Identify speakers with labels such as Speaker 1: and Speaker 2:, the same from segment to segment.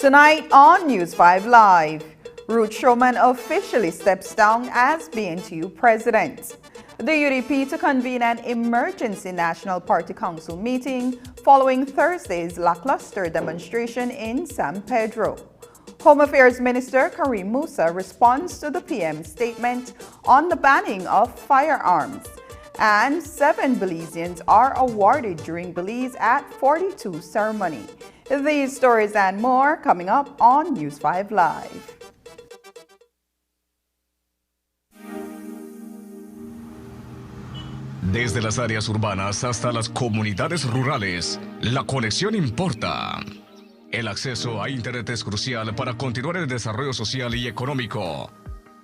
Speaker 1: Tonight on News 5 Live, Ruth Showman officially steps down as BNTU president. The UDP to convene an emergency National Party Council meeting following Thursday's lackluster demonstration in San Pedro. Home Affairs Minister Karim Musa responds to the PM's statement on the banning of firearms. And 7 Belizeans are awarded during Belize at 42 ceremony. These stories and more coming up on News 5 Live.
Speaker 2: Desde las áreas urbanas hasta las comunidades rurales, la conexión importa. El acceso a Internet es crucial para continuar el desarrollo social y económico.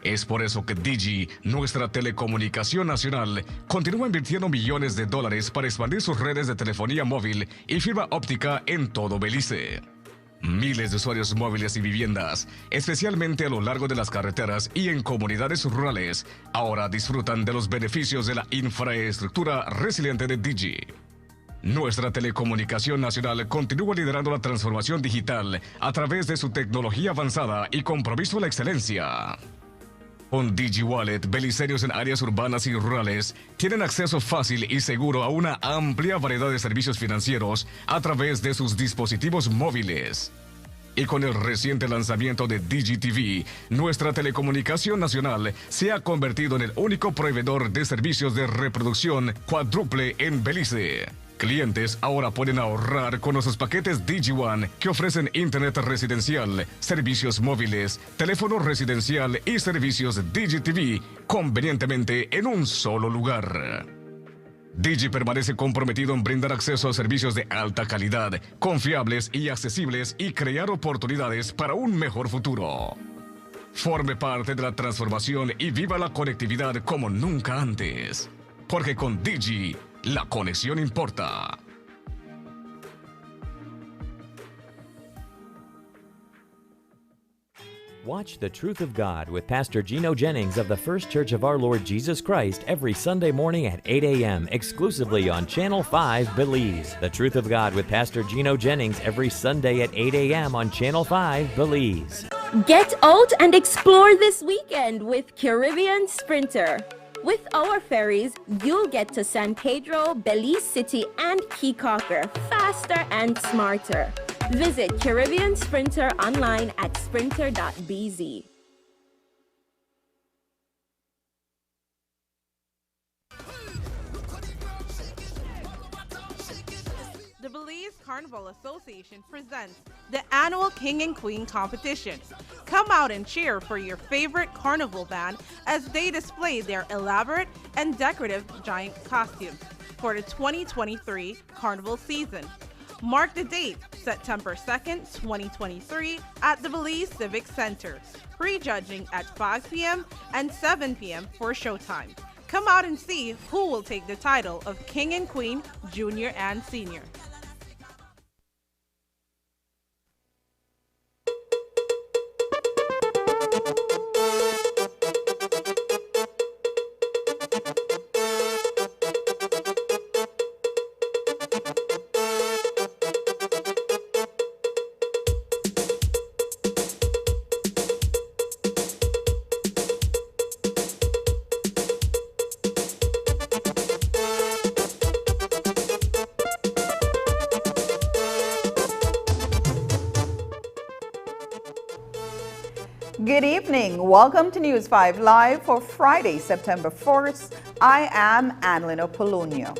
Speaker 2: Es por eso que Digi, nuestra telecomunicación nacional, continúa invirtiendo millones de dólares para expandir sus redes de telefonía móvil y fibra óptica en todo Belice. Miles de usuarios móviles y viviendas, especialmente a lo largo de las carreteras y en comunidades rurales, ahora disfrutan de los beneficios de la infraestructura resiliente de Digi. Nuestra telecomunicación nacional continúa liderando la transformación digital a través de su tecnología avanzada y compromiso a la excelencia. Con Digi Wallet, beliceños en áreas urbanas y rurales tienen acceso fácil y seguro a una amplia variedad de servicios financieros a través de sus dispositivos móviles. Y con el reciente lanzamiento de Digi TV, nuestra telecomunicación nacional se ha convertido en el único proveedor de servicios de reproducción cuádruple en Belice. Clientes ahora pueden ahorrar con nuestros paquetes DigiOne que ofrecen internet residencial, servicios móviles, teléfono residencial y servicios DigiTV convenientemente en un solo lugar. Digi permanece comprometido en brindar acceso a servicios de alta calidad, confiables y accesibles y crear oportunidades para un mejor futuro. Forme parte de la transformación y viva la conectividad como nunca antes. Porque con Digi, la conexión importa.
Speaker 3: Watch The Truth of God with Pastor Gino Jennings of the First Church of Our Lord Jesus Christ every Sunday morning at 8 a.m. exclusively on Channel 5 Belize. The Truth of God with Pastor Gino Jennings every Sunday at 8 a.m. on Channel 5 Belize.
Speaker 4: Get out and explore this weekend with Caribbean Sprinter. With our ferries, you'll get to San Pedro, Belize City, and Key Cocker faster and smarter. Visit Caribbean Sprinter online at sprinter.bz.
Speaker 5: The Belize Carnival Association presents the annual King and Queen competition. Come out and cheer for your favorite carnival band as they display their elaborate and decorative giant costumes for the 2023 carnival season. Mark the date, September 2nd, 2023 at the Belize Civic Center. Prejudging at 5 p.m. and 7 p.m. for showtime. Come out and see who will take the title of King and Queen, Junior and Senior.
Speaker 1: Good evening. Welcome to News 5 Live for Friday, September 4th. I am Annalyn Apolonio.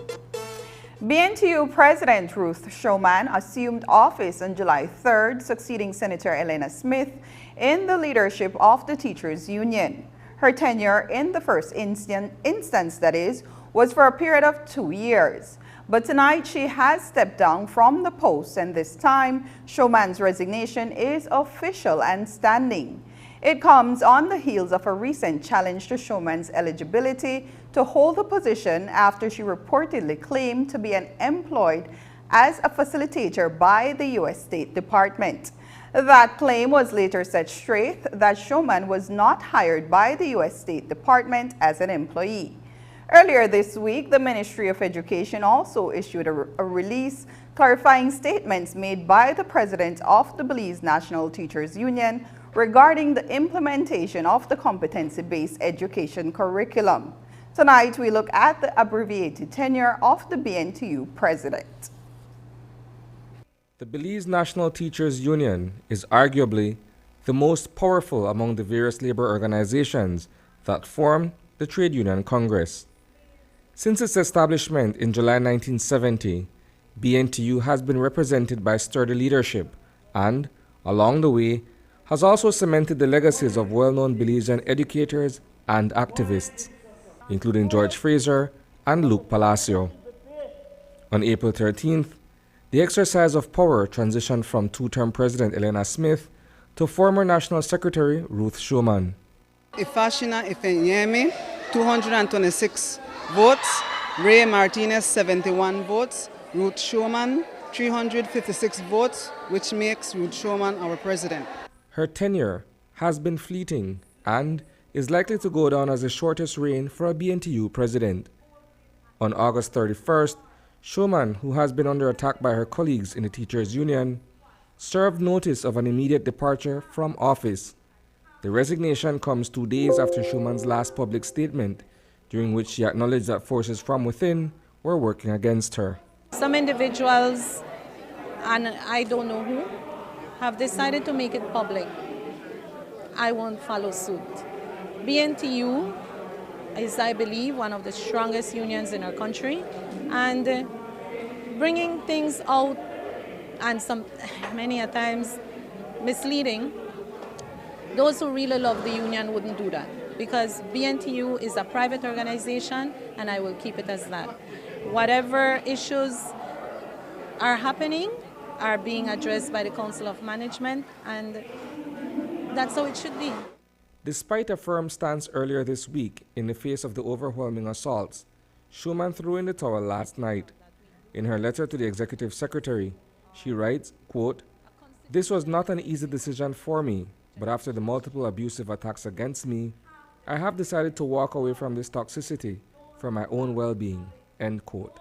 Speaker 1: BNTU President Ruth Showman assumed office on July 3rd, succeeding Senator Elena Smith in the leadership of the Teachers Union. Her tenure in the first instance, that is, was for a period of 2 years. But tonight she has stepped down from the post, and this time Showman's resignation is official and standing. It comes on the heels of a recent challenge to Showman's eligibility to hold the position after she reportedly claimed to be employed as a facilitator by the U.S. State Department. That claim was later set straight that Showman was not hired by the U.S. State Department as an employee. Earlier this week, the Ministry of Education also issued a release clarifying statements made by the president of the Belize National Teachers Union regarding the implementation of the competency-based education curriculum. Tonight, we look at the abbreviated tenure of the BNTU president.
Speaker 6: The Belize National Teachers Union is arguably the most powerful among the various labor organizations that form the Trade Union Congress. Since its establishment in July 1970, BNTU has been represented by sturdy leadership and, along the way, has also cemented the legacies of well-known Belizean educators and activists, including George Fraser and Luke Palacio. On April 13th, the exercise of power transitioned from two-term President Elena Smith to former National Secretary Ruth Showman.
Speaker 7: Ifashina Ifenyemi, 226 votes. Ray Martinez, 71 votes. Ruth Showman, 356 votes, which makes Ruth Showman our president.
Speaker 6: Her tenure has been fleeting and is likely to go down as the shortest reign for a BNTU president. On August 31st, Showman, who has been under attack by her colleagues in the Teachers Union, served notice of an immediate departure from office. The resignation comes 2 days after Showman's last public statement, during which she acknowledged that forces from within were working against her.
Speaker 8: Some individuals, and I don't know who, have decided to make it public. I won't follow suit. BNTU is, I believe, one of the strongest unions in our country, and bringing things out and many a times misleading, those who really love the union wouldn't do that, because BNTU is a private organization and I will keep it as that. whatever issues are happening are being addressed by the Council of Management, and that's how it should be.
Speaker 6: Despite a firm stance earlier this week in the face of the overwhelming assaults, Schumann threw in the towel last night. In her letter to the Executive Secretary, she writes, quote, "This was not an easy decision for me, but after the multiple abusive attacks against me, I have decided to walk away from this toxicity for my own well-being," end quote.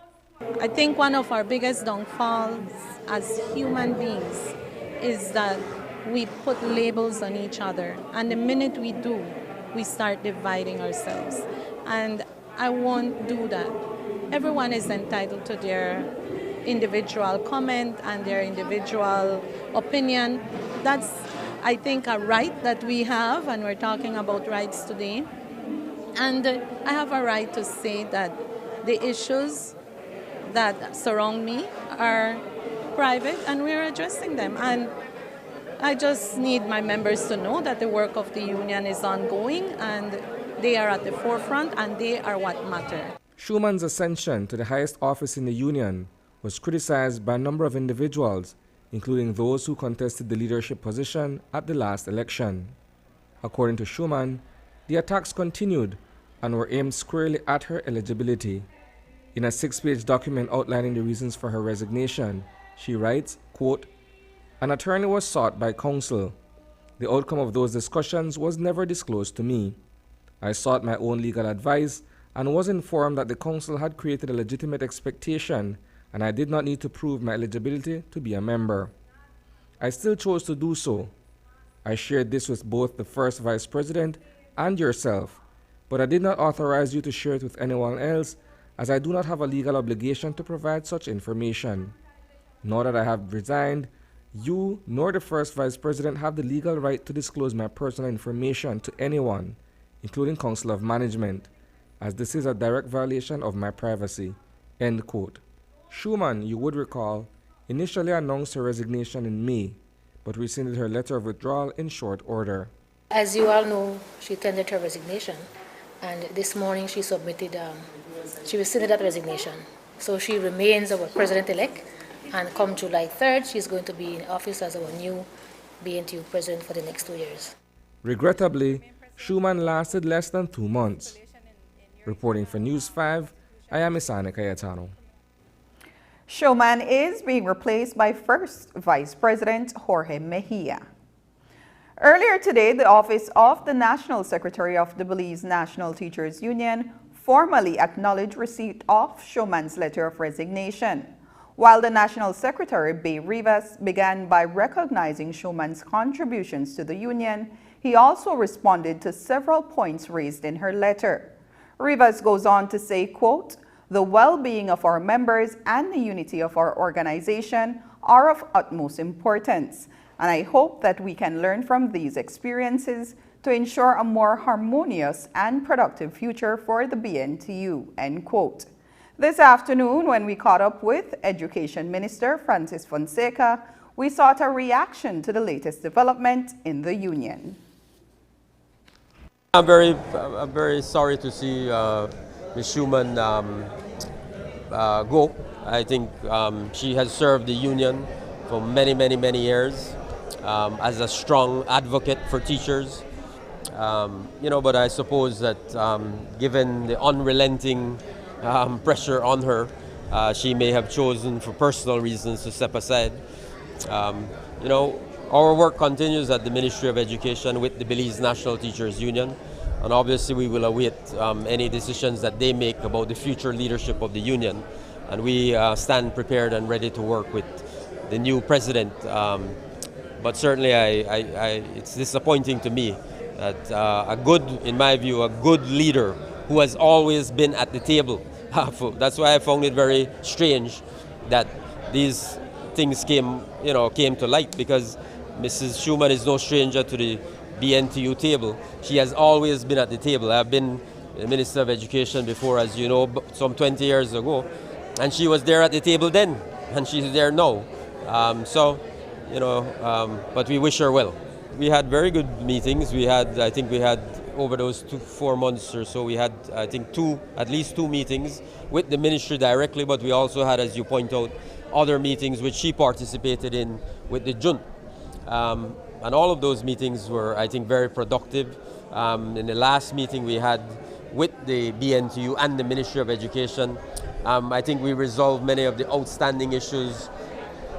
Speaker 8: I think one of our biggest downfalls as human beings is that we put labels on each other, and the minute we do, we start dividing ourselves. And I won't do that. Everyone is entitled to their individual comment and their individual opinion. That's, I think, a right that we have, and we're talking about rights today. And I have a right to say that the issues that surround me are private, and we're addressing them. And I just need my members to know that the work of the union is ongoing, and they are at the forefront, and they are what matter.
Speaker 6: Schumann's ascension to the highest office in the union was criticized by a number of individuals, including those who contested the leadership position at the last election. According to Schumann, the attacks continued and were aimed squarely at her eligibility. In a 6-page document outlining the reasons for her resignation, she writes, quote, "An attorney was sought by counsel. The outcome of those discussions was never disclosed to me. I sought my own legal advice and was informed that the council had created a legitimate expectation and I did not need to prove my eligibility to be a member. I still chose to do so. I shared this with both the first vice president and yourself, but I did not authorize you to share it with anyone else, as I do not have a legal obligation to provide such information. Now that I have resigned, you nor the first vice president have the legal right to disclose my personal information to anyone, including Council of Management, as this is a direct violation of my privacy," end quote. Schumann, you would recall, initially announced her resignation in May, but rescinded her letter of withdrawal in short order.
Speaker 9: As you all know, she tendered her resignation, and this morning she rescinded that resignation. So she remains our president-elect, and come July 3rd, she's going to be in office as our new BNTU president for the next 2 years.
Speaker 6: Regrettably, Schumann lasted less than 2 months. Reporting for News 5, I am Isane Cayetano.
Speaker 1: Schumann is being replaced by First Vice President Jorge Mejia. Earlier today, the Office of the National Secretary of the Belize National Teachers Union formally acknowledged receipt of Schumann's letter of resignation. While the National Secretary, Bay Rivas, began by recognizing Schumann's contributions to the union, he also responded to several points raised in her letter. Rivas goes on to say, quote, "The well-being of our members and the unity of our organization are of utmost importance, and I hope that we can learn from these experiences to ensure a more harmonious and productive future for the BNTU," end quote. This afternoon, when we caught up with Education Minister Francis Fonseca, we sought a reaction to the latest development in the union.
Speaker 10: I'm very sorry to see Ms. Schumann go. I think she has served the union for many years as a strong advocate for teachers. But I suppose that given the unrelenting pressure on her, she may have chosen for personal reasons to step aside. Our work continues at the Ministry of Education with the Belize National Teachers Union, and obviously we will await any decisions that they make about the future leadership of the union, and we stand prepared and ready to work with the new president. But certainly it's disappointing to me that in my view, a good leader who has always been at the table. That's why I found it very strange that these things came to light, because Mrs. Schumann is no stranger to the BNTU table. She has always been at the table. I've been the Minister of Education before, as you know, some 20 years ago, and she was there at the table then, and she's there now. But we wish her well. We had very good meetings. I think we had over those 4 months or so, we had, I think, at least two meetings with the ministry directly, but we also had, as you point out, other meetings which she participated in with the Jun. And all of those meetings were, I think, very productive. In the last meeting we had with the BNTU and the Ministry of Education, I think we resolved many of the outstanding issues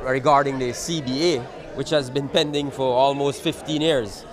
Speaker 10: regarding the CBA, which has been pending for almost 15 years.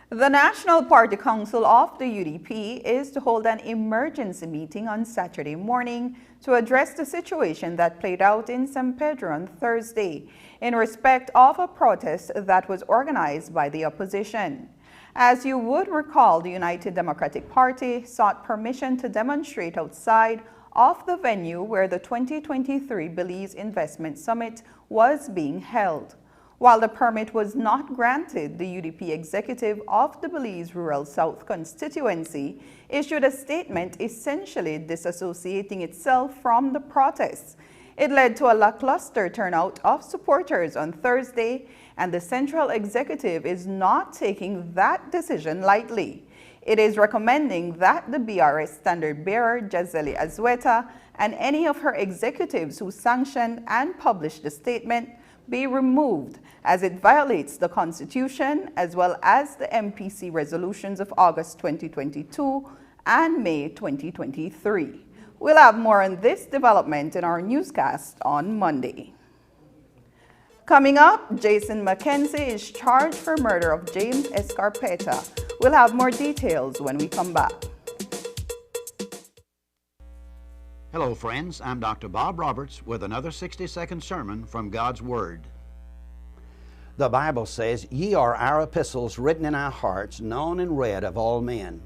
Speaker 1: The National Party Council of the UDP is to hold an emergency meeting on Saturday morning to address the situation that played out in San Pedro on Thursday in respect of a protest that was organized by the opposition. As you would recall, the United Democratic Party sought permission to demonstrate outside of the venue where the 2023 Belize Investment Summit was being held. While the permit was not granted, the UDP executive of the Belize Rural South constituency issued a statement essentially disassociating itself from the protests. It led to a lackluster turnout of supporters on Thursday, and the central executive is not taking that decision lightly. It is recommending that the BRS standard bearer, Jazeli Azueta, and any of her executives who sanctioned and published the statement be removed, as it violates the Constitution as well as the MPC resolutions of August 2022 and May 2023. We'll have more on this development in our newscast on Monday. Coming up, Jason McKenzie is charged for murder of James Escarpeta. We'll have more details when we come back.
Speaker 11: Hello friends, I'm Dr. Bob Roberts with another 60-second sermon from God's Word. The Bible says, "Ye are our epistles written in our hearts, known and read of all men."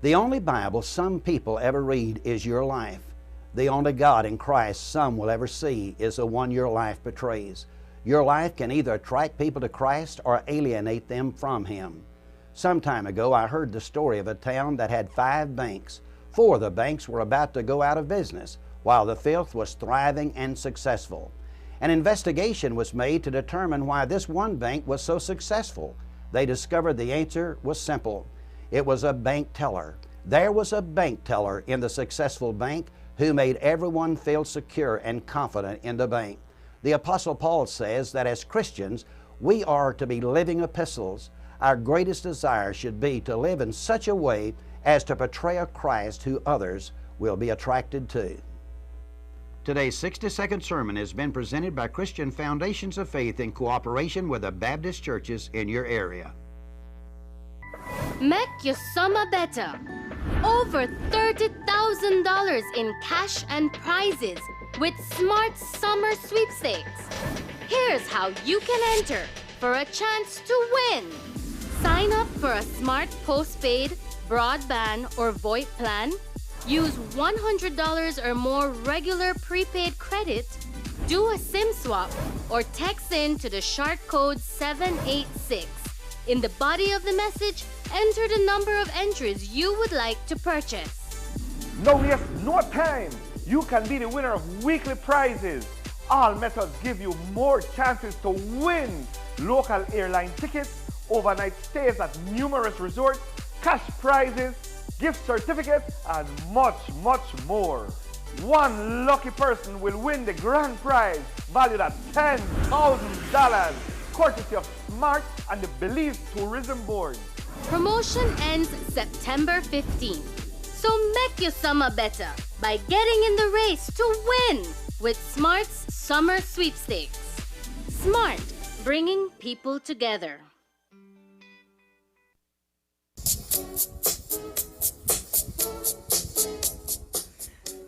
Speaker 11: The only Bible some people ever read is your life. The only God in Christ some will ever see is the one your life betrays. Your life can either attract people to Christ or alienate them from Him. Some time ago I heard the story of a town that had 5 banks. 4 of the banks were about to go out of business, while the 5th was thriving and successful. An investigation was made to determine why this one bank was so successful. They discovered the answer was simple. It was a bank teller. There was a bank teller in the successful bank who made everyone feel secure and confident in the bank. The Apostle Paul says that as Christians, we are to be living epistles. Our greatest desire should be to live in such a way as to portray a Christ who others will be attracted to. Today's 60-second sermon has been presented by Christian Foundations of Faith in cooperation with the Baptist churches in your area.
Speaker 12: Make your summer better. Over $30,000 in cash and prizes with Smart Summer Sweepstakes. Here's how you can enter for a chance to win. Sign up for a smart postpaid, broadband, or VoIP plan. Use $100 or more regular prepaid credit. Do a SIM swap or text in to the short code 786. In the body of the message, enter the number of entries you would like to purchase.
Speaker 13: No waste no time. You can be the winner of weekly prizes. All methods give you more chances to win local airline tickets, overnight stays at numerous resorts, cash prizes, gift certificates, and much, much more. One lucky person will win the grand prize valued at $10,000, courtesy of Smart and the Belize Tourism Board.
Speaker 12: Promotion ends September 15th. So make your summer better by getting in the race to win with Smart's Summer Sweepstakes. Smart, bringing people together.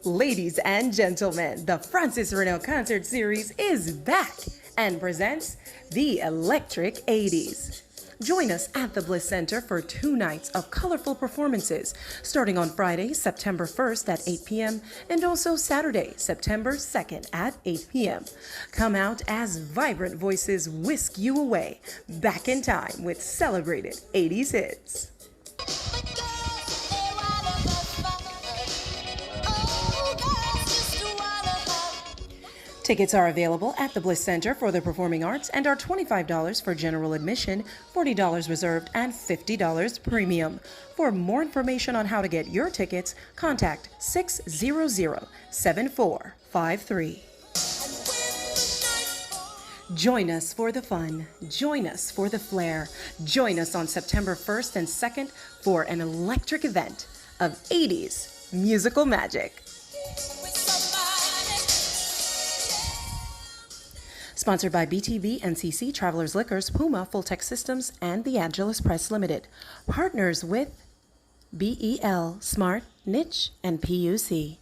Speaker 14: Ladies and gentlemen, the Francis Rennell Concert Series is back and presents the Electric 80s. Join us at the Bliss Center for 2 nights of colorful performances, starting on Friday, September 1st at 8 p.m. and also Saturday, September 2nd at 8 p.m. Come out as vibrant voices whisk you away, back in time with celebrated 80s hits. Tickets are available at the Bliss Center for the Performing Arts and are $25 for general admission, $40 reserved, and $50 premium. For more information on how to get your tickets, contact 600-7453. Join us for the fun. Join us for the flair. Join us on September 1st and 2nd for an electric event of 80s musical magic. Sponsored by BTV, NCC, Travelers Liquors, Puma, Full Tech Systems, and the Angelus Press Limited. Partners with BEL, Smart, Niche, and PUC.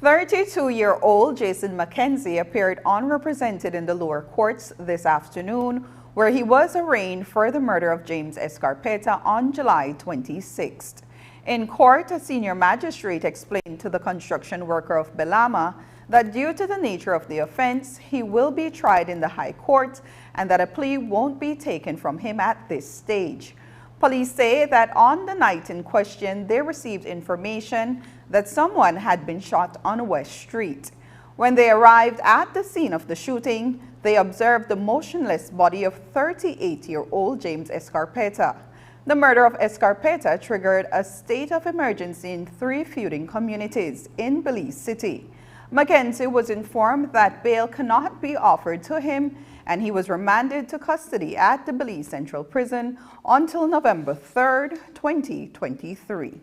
Speaker 1: 32-year-old Jason McKenzie appeared unrepresented in the lower courts this afternoon, where he was arraigned for the murder of James Escarpeta on July 26th. In court, a senior magistrate explained to the construction worker of Belama that due to the nature of the offense, he will be tried in the High Court and that a plea won't be taken from him at this stage. Police say that on the night in question, they received information that someone had been shot on West Street. When they arrived at the scene of the shooting, they observed the motionless body of 38-year-old James Escarpeta. The murder of Escarpeta triggered a state of emergency in 3 feuding communities in Belize City. McKenzie was informed that bail cannot be offered to him, and he was remanded to custody at the Belize Central Prison until November 3rd, 2023.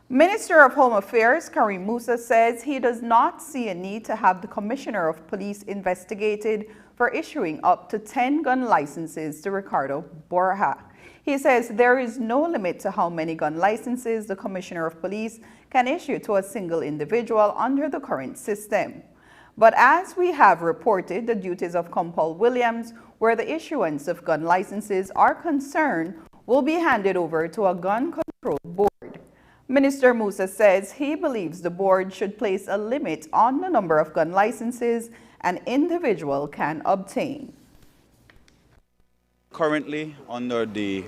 Speaker 1: Minister of Home Affairs Karim Musa says he does not see a need to have the Commissioner of Police investigated for issuing up to 10 gun licenses to Ricardo Borja. He says there is no limit to how many gun licenses the Commissioner of Police can issue to a single individual under the current system. But as we have reported, the duties of Compol Williams, where the issuance of gun licenses are concerned, will be handed over to a gun control board. Minister Musa says he believes the board should place a limit on the number of gun licenses an individual can obtain.
Speaker 15: Currently, under the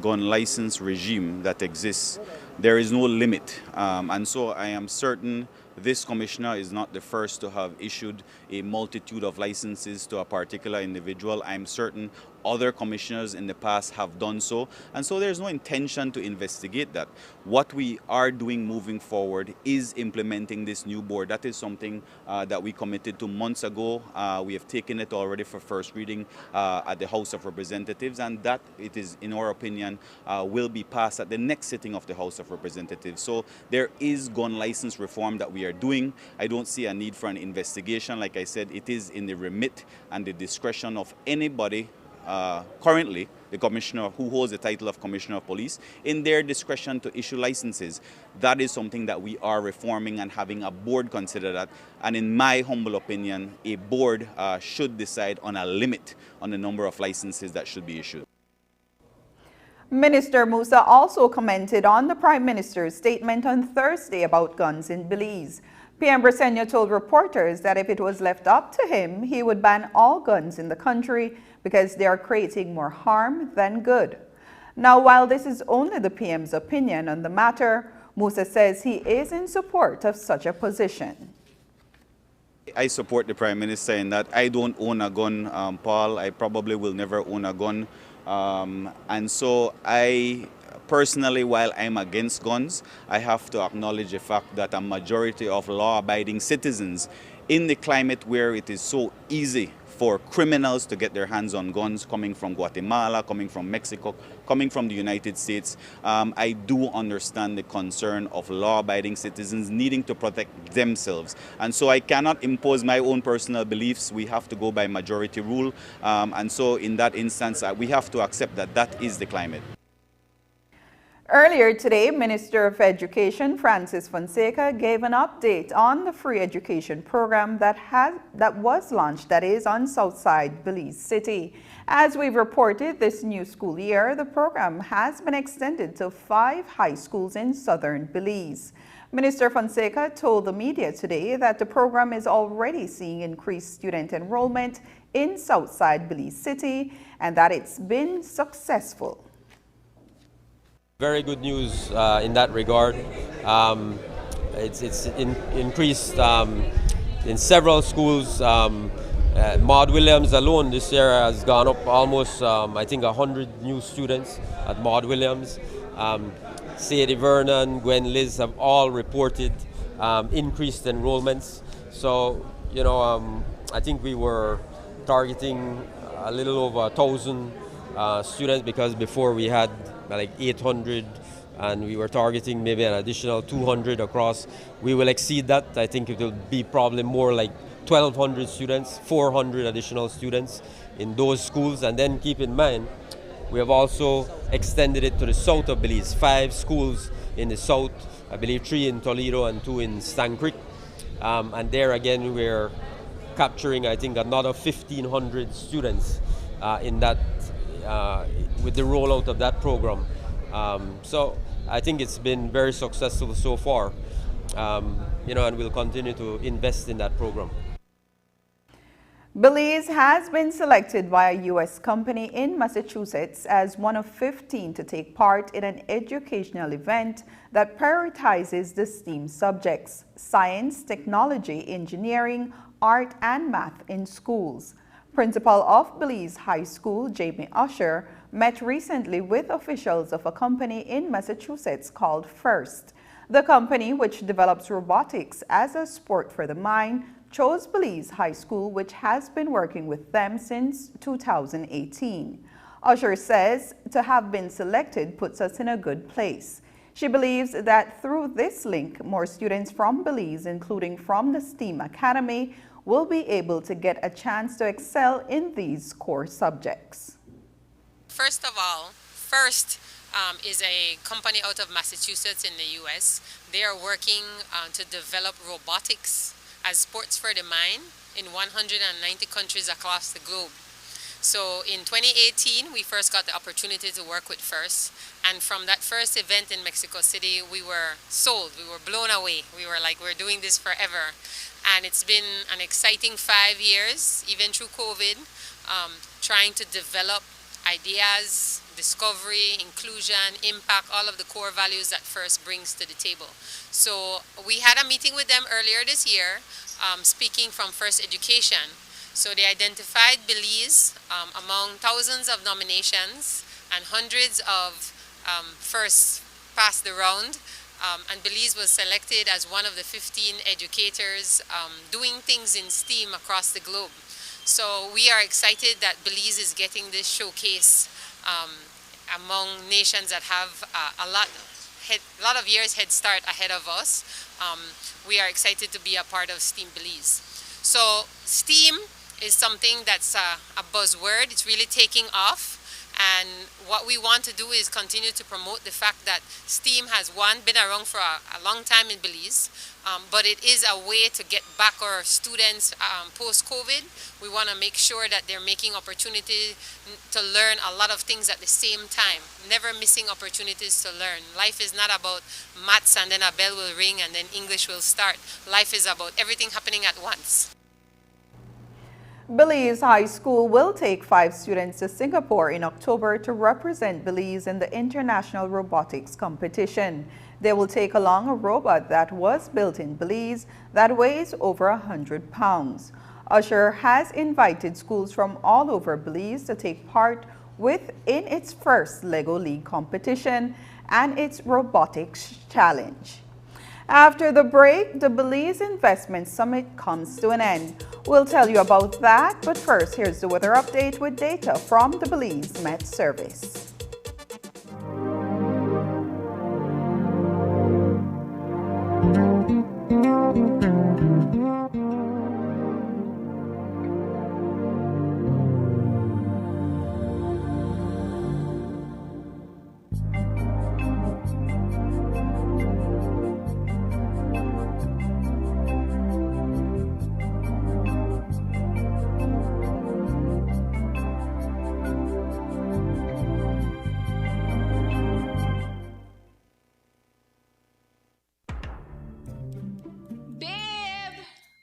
Speaker 15: gun license regime that exists, there is no limit. And so I am certain this commissioner is not the first to have issued a multitude of licenses to a particular individual. I'm certain other commissioners in the past have done so, and so there's no intention to investigate that. What we are doing moving forward is implementing this new board. That is something that we committed to months ago. We have taken it already for first reading at the House of Representatives, and that, it is, in our opinion, will be passed at the next sitting of the House of Representatives. So there is gun license reform that we are doing. I don't see a need for an investigation. Like I said, it is in the remit and the discretion of anybody currently, the commissioner who holds the title of Commissioner of Police, in their discretion to issue licenses. That is something that we are reforming and having a board consider that. And in my humble opinion, a board should decide on a limit on the number of licenses that should be issued.
Speaker 1: Minister Musa also commented on the Prime Minister's statement on Thursday about guns in Belize. PM Briceño told reporters that if it was left up to him, he would ban all guns in the country because they are creating more harm than good. Now, while this is only the PM's opinion on the matter, Musa says he is in support of such a position.
Speaker 15: I support the Prime Minister in that I don't own a gun, Paul. I probably will never own a gun. And so I personally, while I'm against guns, I have to acknowledge the fact that a majority of law-abiding citizens in the climate where it is so easy for criminals to get their hands on guns coming from Guatemala, coming from Mexico, coming from the United States, I do understand the concern of law-abiding citizens needing to protect themselves. And so I cannot impose my own personal beliefs. We have to go by majority rule. And so in that instance, we have to accept that that is the climate.
Speaker 1: Earlier today, Minister of Education Francis Fonseca gave an update on the free education program that was launched, that is, on Southside Belize City. As we've reported, this new school year, the program has been extended to 5 high schools in southern Belize. Minister Fonseca told the media today that the program is already seeing increased student enrollment in Southside Belize City and that it's been successful.
Speaker 10: Very good news in that regard. it's increased in several schools. Maud Williams alone this year has gone up almost, I think, 100 new students at Maud Williams. Sadie Vernon, Gwen Liz have all reported increased enrollments. So, I think we were targeting a little over 1,000 students, because before we had like 800 and we were targeting maybe an additional 200 across. We will exceed that. I think it will be probably more like 1,200 students, 400 additional students in those schools. And then keep in mind, we have also extended it to the south of Belize. 5 schools in the south, I believe 3 in Toledo and 2 in Stan Creek. And there again, we're capturing, I think, another 1,500 students in that, with the rollout of that program. So I think it's been very successful so far, and we'll continue to invest in that program.
Speaker 1: Belize has been selected by a U.S. company in Massachusetts as one of 15 to take part in an educational event that prioritizes the STEAM subjects: science, technology, engineering, art, and math in schools. Principal of Belize High School, Jamie Usher, met recently with officials of a company in Massachusetts called FIRST. The company, which develops robotics as a sport for the mind, chose Belize High School, which has been working with them since 2018. Usher says to have been selected puts us in a good place. She believes that through this link, more students from Belize, including from the STEAM Academy, will be able to get a chance to excel in these core subjects.
Speaker 16: First of all, FIRST is a company out of Massachusetts in the U.S. They are working to develop robotics as sports for the mind in 190 countries across the globe. So in 2018, we first got the opportunity to work with FIRST. And from that first event in Mexico City, we were sold. We were blown away. We were like, we're doing this forever. And it's been an exciting 5 years, even through COVID, trying to develop ideas, discovery, inclusion, impact, all of the core values that FIRST brings to the table. So we had a meeting with them earlier this year, speaking from FIRST Education. So they identified Belize among thousands of nominations, and hundreds of FIRST passed the round. And Belize was selected as one of the 15 educators doing things in STEAM across the globe. So we are excited that Belize is getting this showcase among nations that have a lot of years head start ahead of us. We are excited to be a part of STEAM Belize. So STEAM is something that's a buzzword. It's really taking off. And what we want to do is continue to promote the fact that STEAM has, been around for a long time in Belize, but it is a way to get back our students post-COVID. We want to make sure that they're making opportunity to learn a lot of things at the same time, never missing opportunities to learn. Life is not about maths and then a bell will ring and then English will start. Life is about everything happening at once.
Speaker 1: Belize High School will take 5 students to Singapore in October to represent Belize in the International Robotics Competition. They will take along a robot that was built in Belize that weighs over 100 pounds. Usher has invited schools from all over Belize to take part in its first Lego League competition and its robotics challenge. After the break, the Belize Investment Summit comes to an end. We'll tell you about that, but first, here's the weather update with data from the Belize Met Service.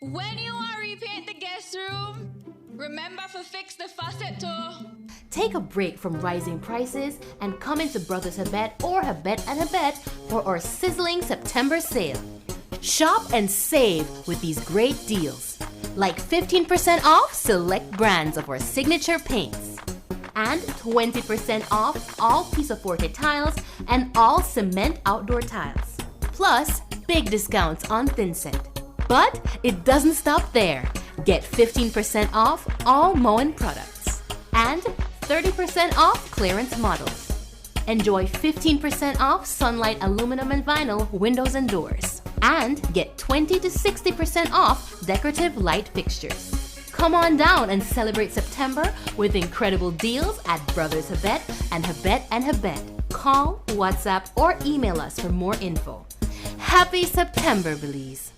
Speaker 17: When you want to repaint the guest room, remember to fix the faucet too.
Speaker 18: Take a break from rising prices and come into Brothers Habet or Habet and Habet for our sizzling September sale. Shop and save with these great deals, like 15% off select brands of our signature paints, and 20% off all Piso Forte tiles and all cement outdoor tiles. Plus, big discounts on thin set. But it doesn't stop there. Get 15% off all Moen products and 30% off clearance models. Enjoy 15% off Sunlight aluminum and vinyl windows and doors. And get 20 to 60% off decorative light fixtures. Come on down and celebrate September with incredible deals at Brothers Habet and Habet and Habet. Call, WhatsApp, or email us for more info. Happy September, Belize.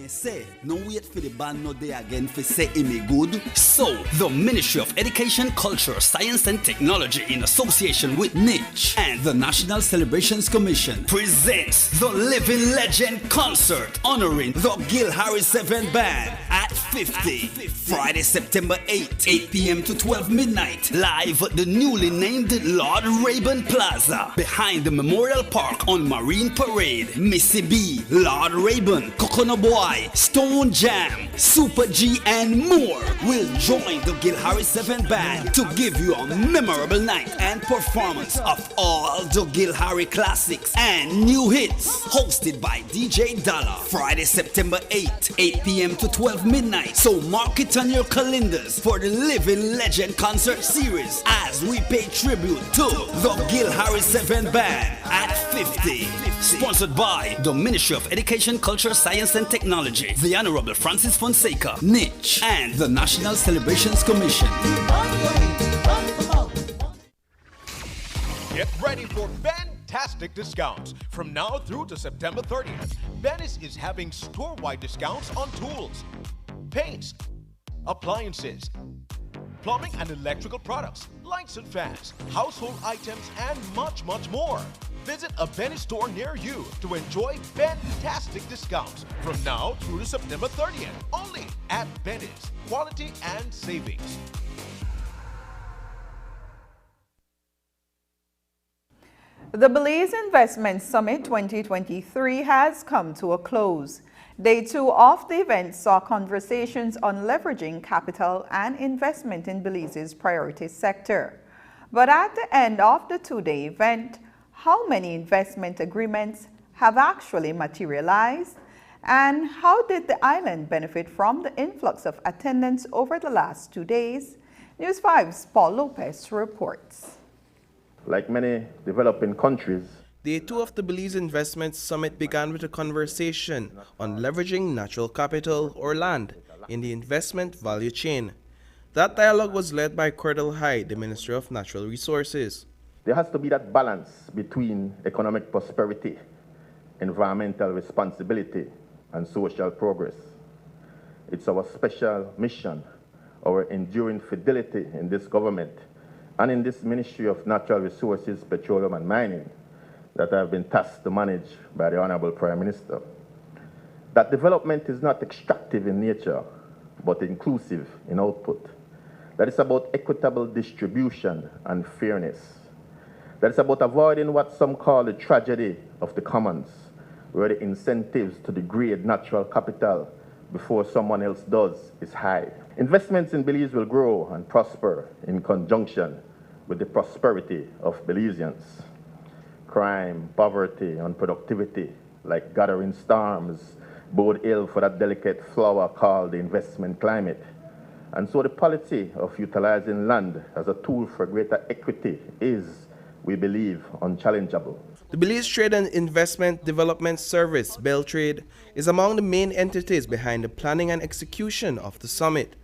Speaker 19: Say, no wait for the band no day again for say me good. So, the Ministry of Education, Culture, Science and Technology in association with Niche and the National Celebrations Commission presents the Living Legend Concert honoring the Gil Harris 7 Band at 50. Friday, September 8, 8 p.m. to 12 midnight. Live at the newly named Lord Rayburn Plaza behind the Memorial Park on Marine Parade. Missy B, Lord Rayburn, Coconut Boy, Stone Jam, Super G and more will join the Gil Harris 7 Band to give you a memorable night and performance of all the Gil Harris classics and new hits. Hosted by DJ Dollar. Friday, September 8, 8 p.m. to 12 midnight. So mark it on your calendars for the Living Legend Concert Series as we pay tribute to the Gil Harris 7 Band at 50. Sponsored by the Ministry of Education, Culture, Science and Technology, the Honorable Francis Fonseca, Niche, and the National Celebrations Commission.
Speaker 20: Get ready for fantastic discounts. From now through to September 30th, Venice is having store-wide discounts on tools, paints, appliances, plumbing and electrical products, lights and fans, household items, and much, much more. Visit a Venice store near you to enjoy fantastic discounts from now through to September 30th. Only at Venice. Quality and savings.
Speaker 1: The Belize Investment Summit 2023 has come to a close. Day 2 of the event saw conversations on leveraging capital and investment in Belize's priority sector. But at the end of the 2-day event, how many investment agreements have actually materialized? And how did the island benefit from the influx of attendance over the last 2 days? News 5's Paul Lopez reports.
Speaker 21: Like many developing countries,
Speaker 22: Day 2 of the Belize Investment Summit began with a conversation on leveraging natural capital or land in the investment value chain. That dialogue was led by Cordell Hyde, the Minister of Natural Resources.
Speaker 21: there has to be that balance between economic prosperity, environmental responsibility, and social progress. It's our special mission, our enduring fidelity in this government and in this Ministry of Natural Resources, Petroleum and Mining that I have been tasked to manage by the Honorable Prime Minister. That development is not extractive in nature, but inclusive in output. That is about equitable distribution and fairness. That is about avoiding what some call the tragedy of the commons, where the incentives to degrade natural capital before someone else does is high. Investments in Belize will grow and prosper in conjunction with the prosperity of Belizeans. Crime, poverty, unproductivity, like gathering storms, bode ill for that delicate flower called the investment climate. And so the policy of utilizing land as a tool for greater equity is, we believe, unchallengeable.
Speaker 22: The Belize Trade and Investment Development Service, Beltrade, is among the main entities behind the planning and execution of the summit.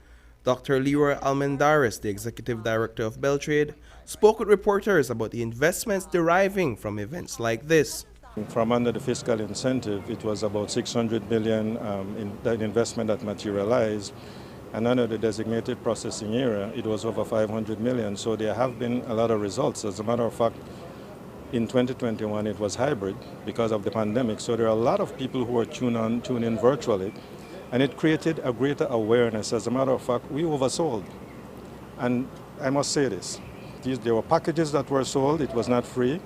Speaker 22: Dr. Leroy Almendares, the Executive Director of Beltrade, spoke with reporters about the investments deriving from events like this.
Speaker 2: From under the fiscal incentive, it was about 600 million in that investment that materialized. And under the designated processing area, it was over 500 million. So there have been a lot of results. As a matter of fact, in 2021, it was hybrid because of the pandemic. So there are a lot of people who are tuned in virtually. And it created a greater awareness. As a matter of fact, we oversold. And I must say this, there were packages that were sold. It was not free.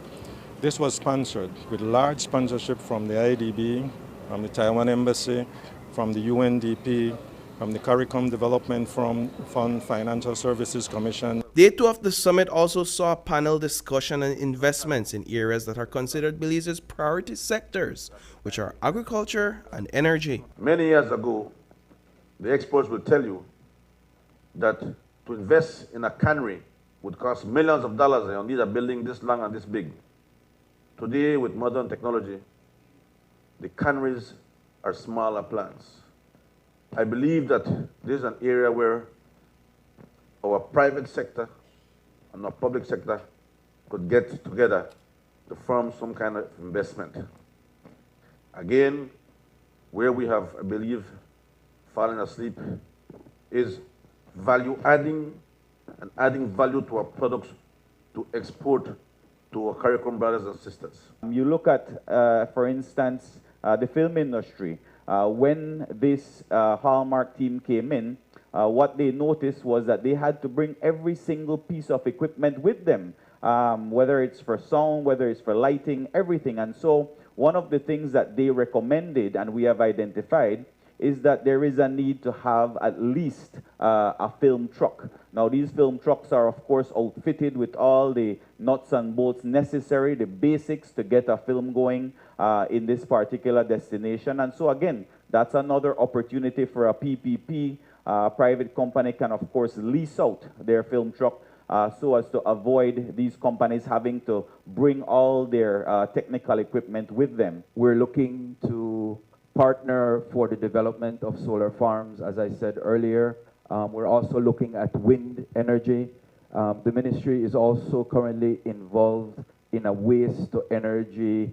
Speaker 2: This was sponsored with large sponsorship from the IDB, from the Taiwan Embassy, from the UNDP, from the CARICOM Development Fund, Financial Services Commission.
Speaker 22: Day 2 of the summit also saw a panel discussion on investments in areas that are considered Belize's priority sectors, which are agriculture and energy.
Speaker 3: Many years ago, the experts will tell you that to invest in a cannery would cost millions of dollars, and you need a building this long and this big. Today, with modern technology, the canneries are smaller plants. I believe that this is an area where our private sector and our public sector could get together to form some kind of investment. Again, where we have, I believe, fallen asleep is value adding and adding value to our products to export to our CARICOM brothers and sisters.
Speaker 23: You look at, for instance, the film industry. When this Hallmark team came in, what they noticed was that they had to bring every single piece of equipment with them, whether it's for sound, whether it's for lighting, everything. And so one of the things that they recommended, and we have identified, is that there is a need to have at least a film truck. Now, these film trucks are, of course, outfitted with all the nuts and bolts necessary, the basics to get a film going in this particular destination. And so, again, that's another opportunity for a PPP. Private company can, of course, lease out their film truck so as to avoid these companies having to bring all their technical equipment with them.
Speaker 24: We're looking to partner for the development of solar farms, as I said earlier. We're also looking at wind energy. The ministry is also currently involved in a waste to energy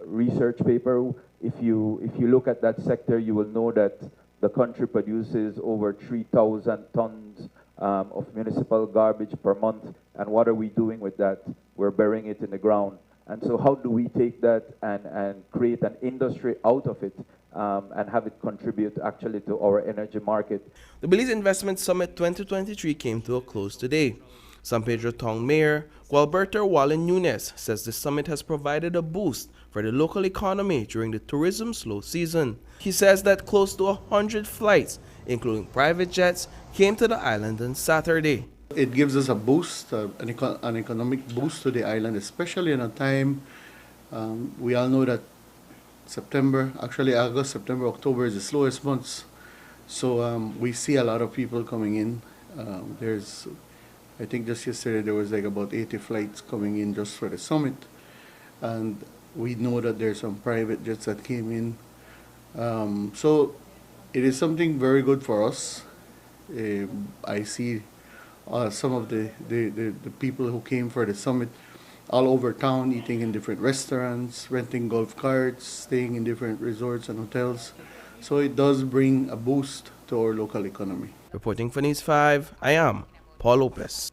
Speaker 24: research paper. If you look at that sector, you will know that the country produces over 3,000 tons of municipal garbage per month. And what are we doing with that? We're burying it in the ground. And so how do we take that and create an industry out of it and have it contribute actually to our energy market?
Speaker 22: The Belize Investment Summit 2023 came to a close today. San Pedro Town Mayor Gualberto Wallen Nunes says the summit has provided a boost for the local economy during the tourism slow season. He says that close to 100 flights, including private jets, came to the island on Saturday.
Speaker 25: It gives us a boost, an economic boost to the island, especially in a time, we all know that August, September, October is the slowest months. So we see a lot of people coming in. I think just yesterday there was like about 80 flights coming in just for the summit. And we know that there's some private jets that came in. So it is something very good for us. I see some of the people who came for the summit all over town, eating in different restaurants, renting golf carts, staying in different resorts and hotels. So it does bring a boost to our local economy.
Speaker 22: Reporting for News 5, I am Paul Lopez.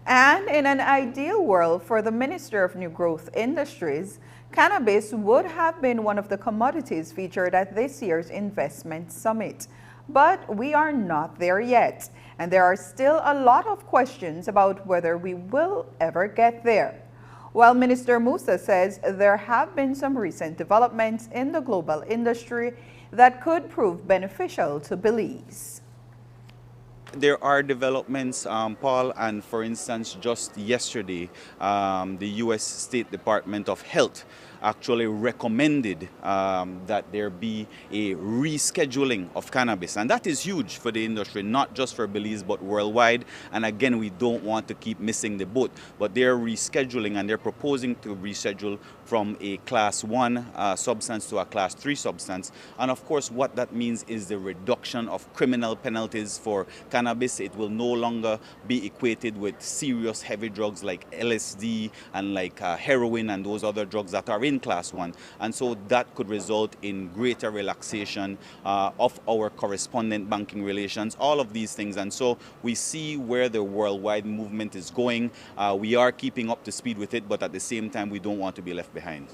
Speaker 1: And in an ideal world for the Minister of New Growth Industries, cannabis would have been one of the commodities featured at this year's Investment Summit. But we are not there yet, and there are still a lot of questions about whether we will ever get there. While Minister Musa says there have been some recent developments in the global industry that could prove beneficial to Belize.
Speaker 15: There are developments, Paul, and for instance, just yesterday, the U.S. State Department of Health actually recommended that there be a rescheduling of cannabis. And that is huge for the industry, not just for Belize, but worldwide. And again, we don't want to keep missing the boat. But they're rescheduling, and they're proposing to reschedule from a Class 1 substance to a Class 3 substance. And of course, what that means is the reduction of criminal penalties for cannabis. It will no longer be equated with serious heavy drugs like LSD and like heroin and those other drugs that are in Class 1. And so that could result in greater relaxation of our correspondent banking relations, all of these things. And so we see where the worldwide movement is going. We are keeping up to speed with it, but at the same time, we don't want to be left behind.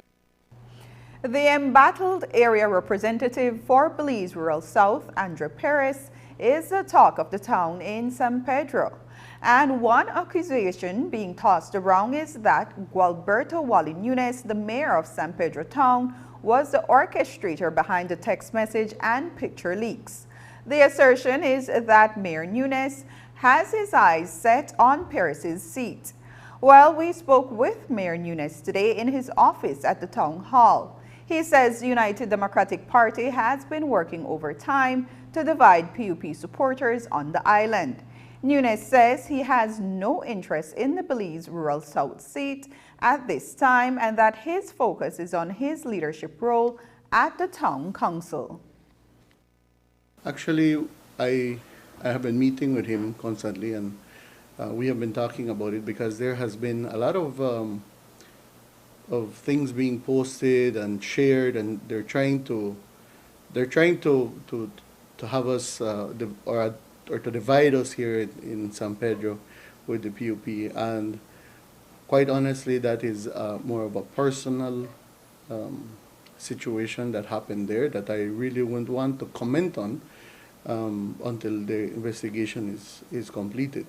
Speaker 1: The embattled area representative for Belize Rural South, Andre Perez, is the talk of the town in San Pedro. And one accusation being tossed around is that Gualberto Wally Nunes, the mayor of San Pedro town, was the orchestrator behind the text message and picture leaks. The assertion is that Mayor Nunes has his eyes set on Perez's seat. Well, we spoke with Mayor Nunes today in his office at the town hall. He says the United Democratic Party has been working overtime to divide PUP supporters on the island. Nunes says he has no interest in the Belize Rural South seat at this time and that his focus is on his leadership role at the town council.
Speaker 25: Actually, I have been meeting with him constantly, and we have been talking about it because there has been a lot of things being posted and shared, and they're trying to have us or to divide us here in San Pedro with the PUP. And quite honestly, that is more of a personal situation that happened there that I really wouldn't want to comment on until the investigation is completed.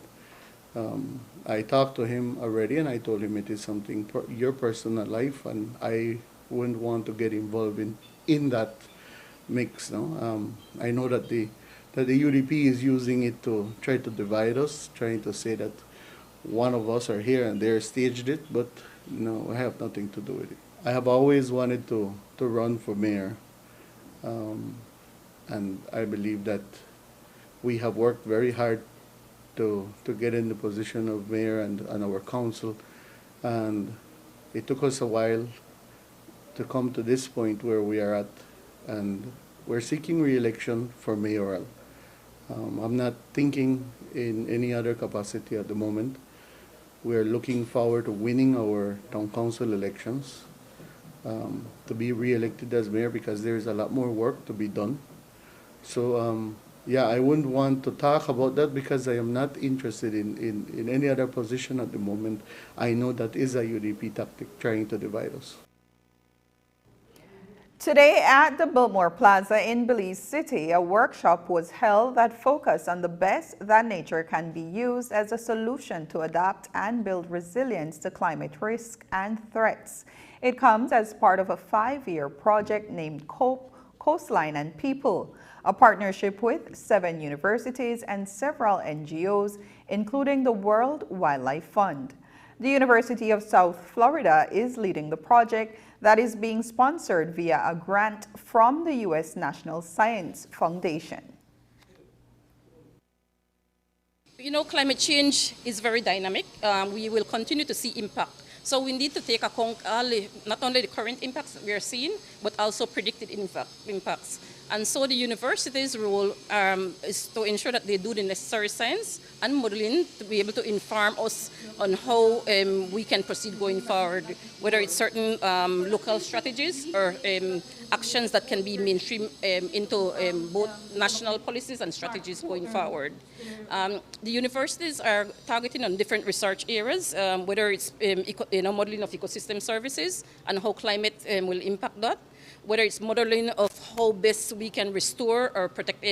Speaker 25: I talked to him already, and I told him it is something your personal life, and I wouldn't want to get involved in that mix. No? I know that the UDP is using it to try to divide us, trying to say that one of us are here and they're staged it, but no, I have nothing to do with it. I have always wanted to run for mayor, and I believe that we have worked very hard to get in the position of mayor and our council, and it took us a while to come to this point where we are at, and we're seeking re-election for mayoral. I'm not thinking in any other capacity at the moment. We're looking forward to winning our town council elections, to be re-elected as mayor, because there's a lot more work to be done. So yeah, I wouldn't want to talk about that because I am not interested in any other position at the moment. I know that is a UDP tactic trying to divide us.
Speaker 1: Today at the Biltmore Plaza in Belize City, a workshop was held that focused on the best that nature can be used as a solution to adapt and build resilience to climate risk and threats. It comes as part of a 5-year project named COPE, Coastline and People, a partnership with 7 universities and several NGOs, including the World Wildlife Fund. The University of South Florida is leading the project that is being sponsored via a grant from the U.S. National Science Foundation.
Speaker 4: You know, climate change is very dynamic. We will continue to see impact. So we need to take account not only the current impacts that we are seeing, but also predicted impacts. And so the university's role is to ensure that they do the necessary science and modeling to be able to inform us on how we can proceed going forward, whether it's certain local strategies or actions that can be mainstream into both national policies and strategies going forward. The universities are targeting on different research areas, whether it's modeling of ecosystem services and how climate will impact that, whether it's modeling of how best we can restore or protect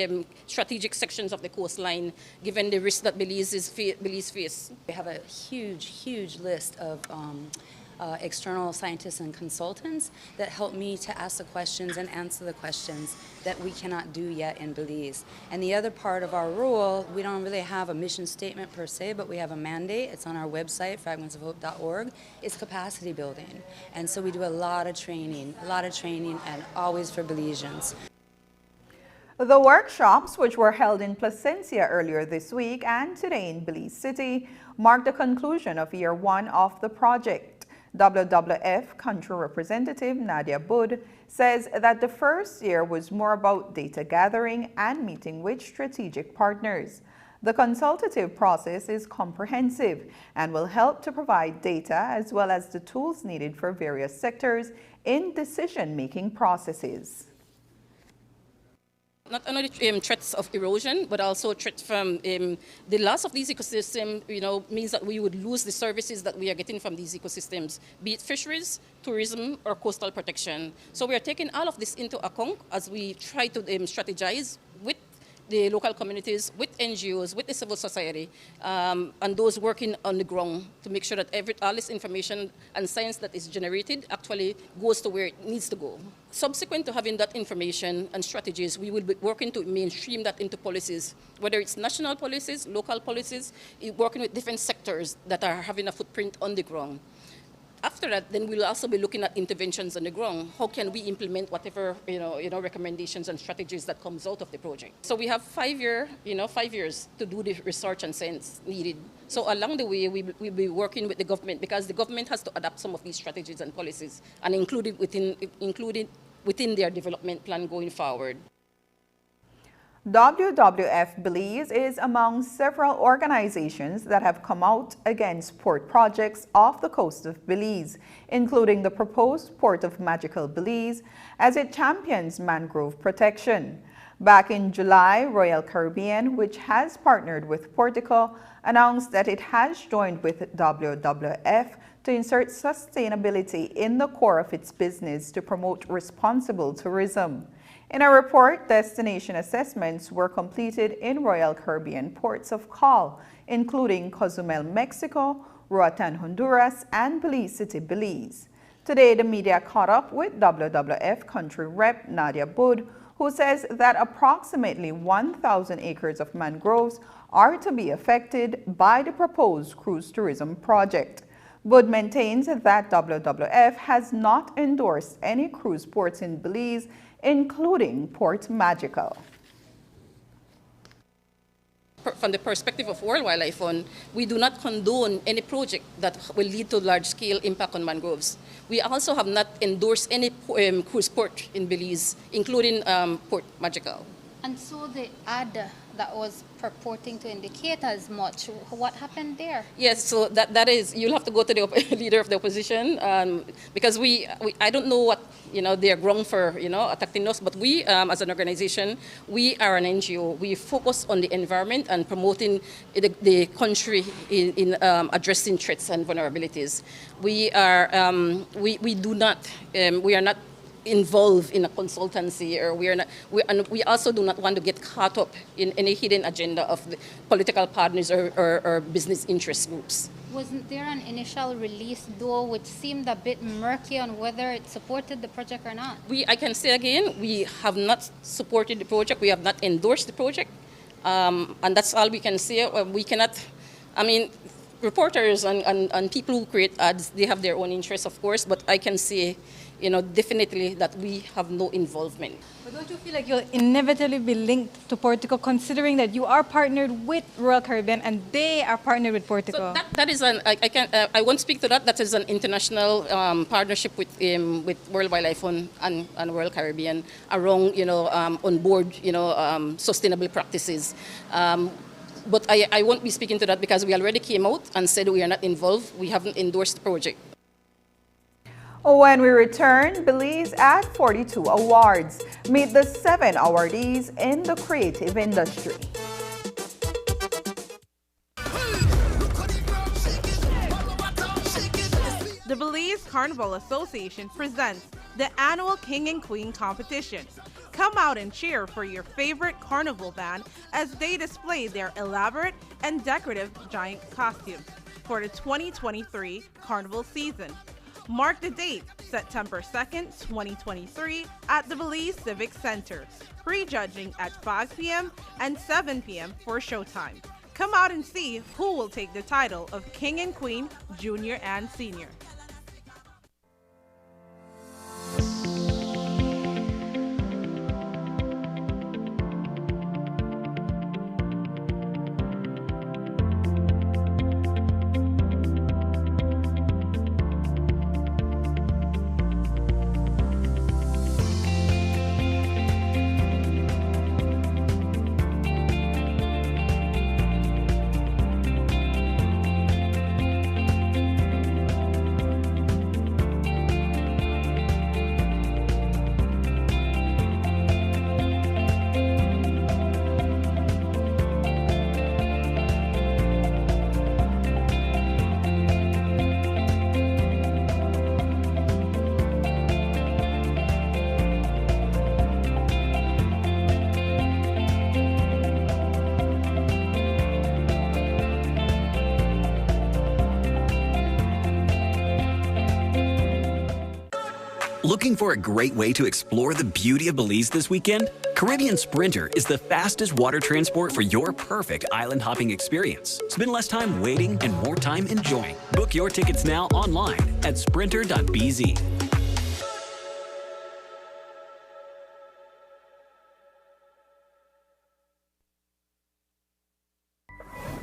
Speaker 4: strategic sections of the coastline, given the risk that Belize face.
Speaker 5: We have a huge list of external scientists and consultants that help me to ask the questions and answer the questions that we cannot do yet in Belize. And the other part of our role, we don't really have a mission statement per se, but we have a mandate. It's on our website, fragmentsofhope.org. It's capacity building. And so we do a lot of training, and always for Belizeans.
Speaker 1: The workshops, which were held in Placencia earlier this week and today in Belize City, marked the conclusion of year one of the project. WWF Country Representative Nadia Bud says that the first year was more about data gathering and meeting with strategic partners. The consultative process is comprehensive and will help to provide data as well as the tools needed for various sectors in decision-making processes.
Speaker 4: Not only threats of erosion, but also threats from the loss of these ecosystems, means that we would lose the services that we are getting from these ecosystems, be it fisheries, tourism, or coastal protection. So we are taking all of this into account as we try to strategize with the local communities, with NGOs, with the civil society, and those working on the ground to make sure that all this information and science that is generated actually goes to where it needs to go. Subsequent to having that information and strategies, we will be working to mainstream that into policies, whether it's national policies, local policies, working with different sectors that are having a footprint on the ground. After that, then we'll also be looking at interventions on the ground. How can we implement whatever recommendations and strategies that comes out of the project? So we have 5 years to do the research and science needed. So along the way, we'll be working with the government because the government has to adapt some of these strategies and policies and include it within their development plan going forward.
Speaker 1: WWF Belize is among several organizations that have come out against port projects off the coast of Belize, including the proposed Port of Magical Belize, as it champions mangrove protection. Back in July, Royal Caribbean, which has partnered with Portico, announced that it has joined with WWF to insert sustainability in the core of its business to promote responsible tourism. In a report, destination assessments were completed in Royal Caribbean ports of call, including Cozumel, Mexico, Roatan, Honduras, and Belize City, Belize. Today, the media caught up with WWF country rep Nadia Bud, who says that approximately 1,000 acres of mangroves are to be affected by the proposed cruise tourism project. Bud maintains that WWF has not endorsed any cruise ports in Belize, including Port Magical.
Speaker 4: From the perspective of World Wildlife Fund, we do not condone any project that will lead to large-scale impact on mangroves. We also have not endorsed any cruise port in Belize, including Port Magical.
Speaker 6: And so the ad that was purporting to indicate as much, what happened there?
Speaker 4: Yes, so that is, you'll have to go to the leader of the opposition because I don't know what their ground for attacking us, but we as an organization, we are an NGO. We focus on the environment and promoting the country in addressing threats and vulnerabilities. We are not involved in a consultancy, or we also do not want to get caught up in any hidden agenda of the political partners or business interest groups.
Speaker 6: Wasn't there an initial release, though, which seemed a bit murky on whether it supported the project or not?
Speaker 4: I can say again, we have not supported the project. We have not endorsed the project, and that's all we can say. We cannot. Reporters and people who create ads, they have their own interests, of course, but I can say definitely that we have no involvement.
Speaker 7: But don't you feel like you'll inevitably be linked to Portico, considering that you are partnered with Royal Caribbean and they are partnered with Portico?
Speaker 4: So that is I won't speak to that. That is an international partnership with World Wildlife Fund and Royal Caribbean around, on board, sustainable practices. But I won't be speaking to that because we already came out and said we are not involved. We haven't endorsed the project.
Speaker 1: When we return, Belize at 42 awards. Meet the 7 awardees in the creative industry.
Speaker 8: The Belize Carnival Association presents the annual King and Queen competition. Come out and cheer for your favorite carnival band as they display their elaborate and decorative giant costumes for the 2023 carnival season. Mark the date, September 2nd, 2023 at the Belize Civic Center. Prejudging at 5 p.m. and 7 p.m. for showtime. Come out and see who will take the title of King and Queen, Junior and Senior.
Speaker 9: Looking for a great way to explore the beauty of Belize this weekend? Caribbean Sprinter is the fastest water transport for your perfect island hopping experience. Spend less time waiting and more time enjoying. Book your tickets now online at sprinter.bz.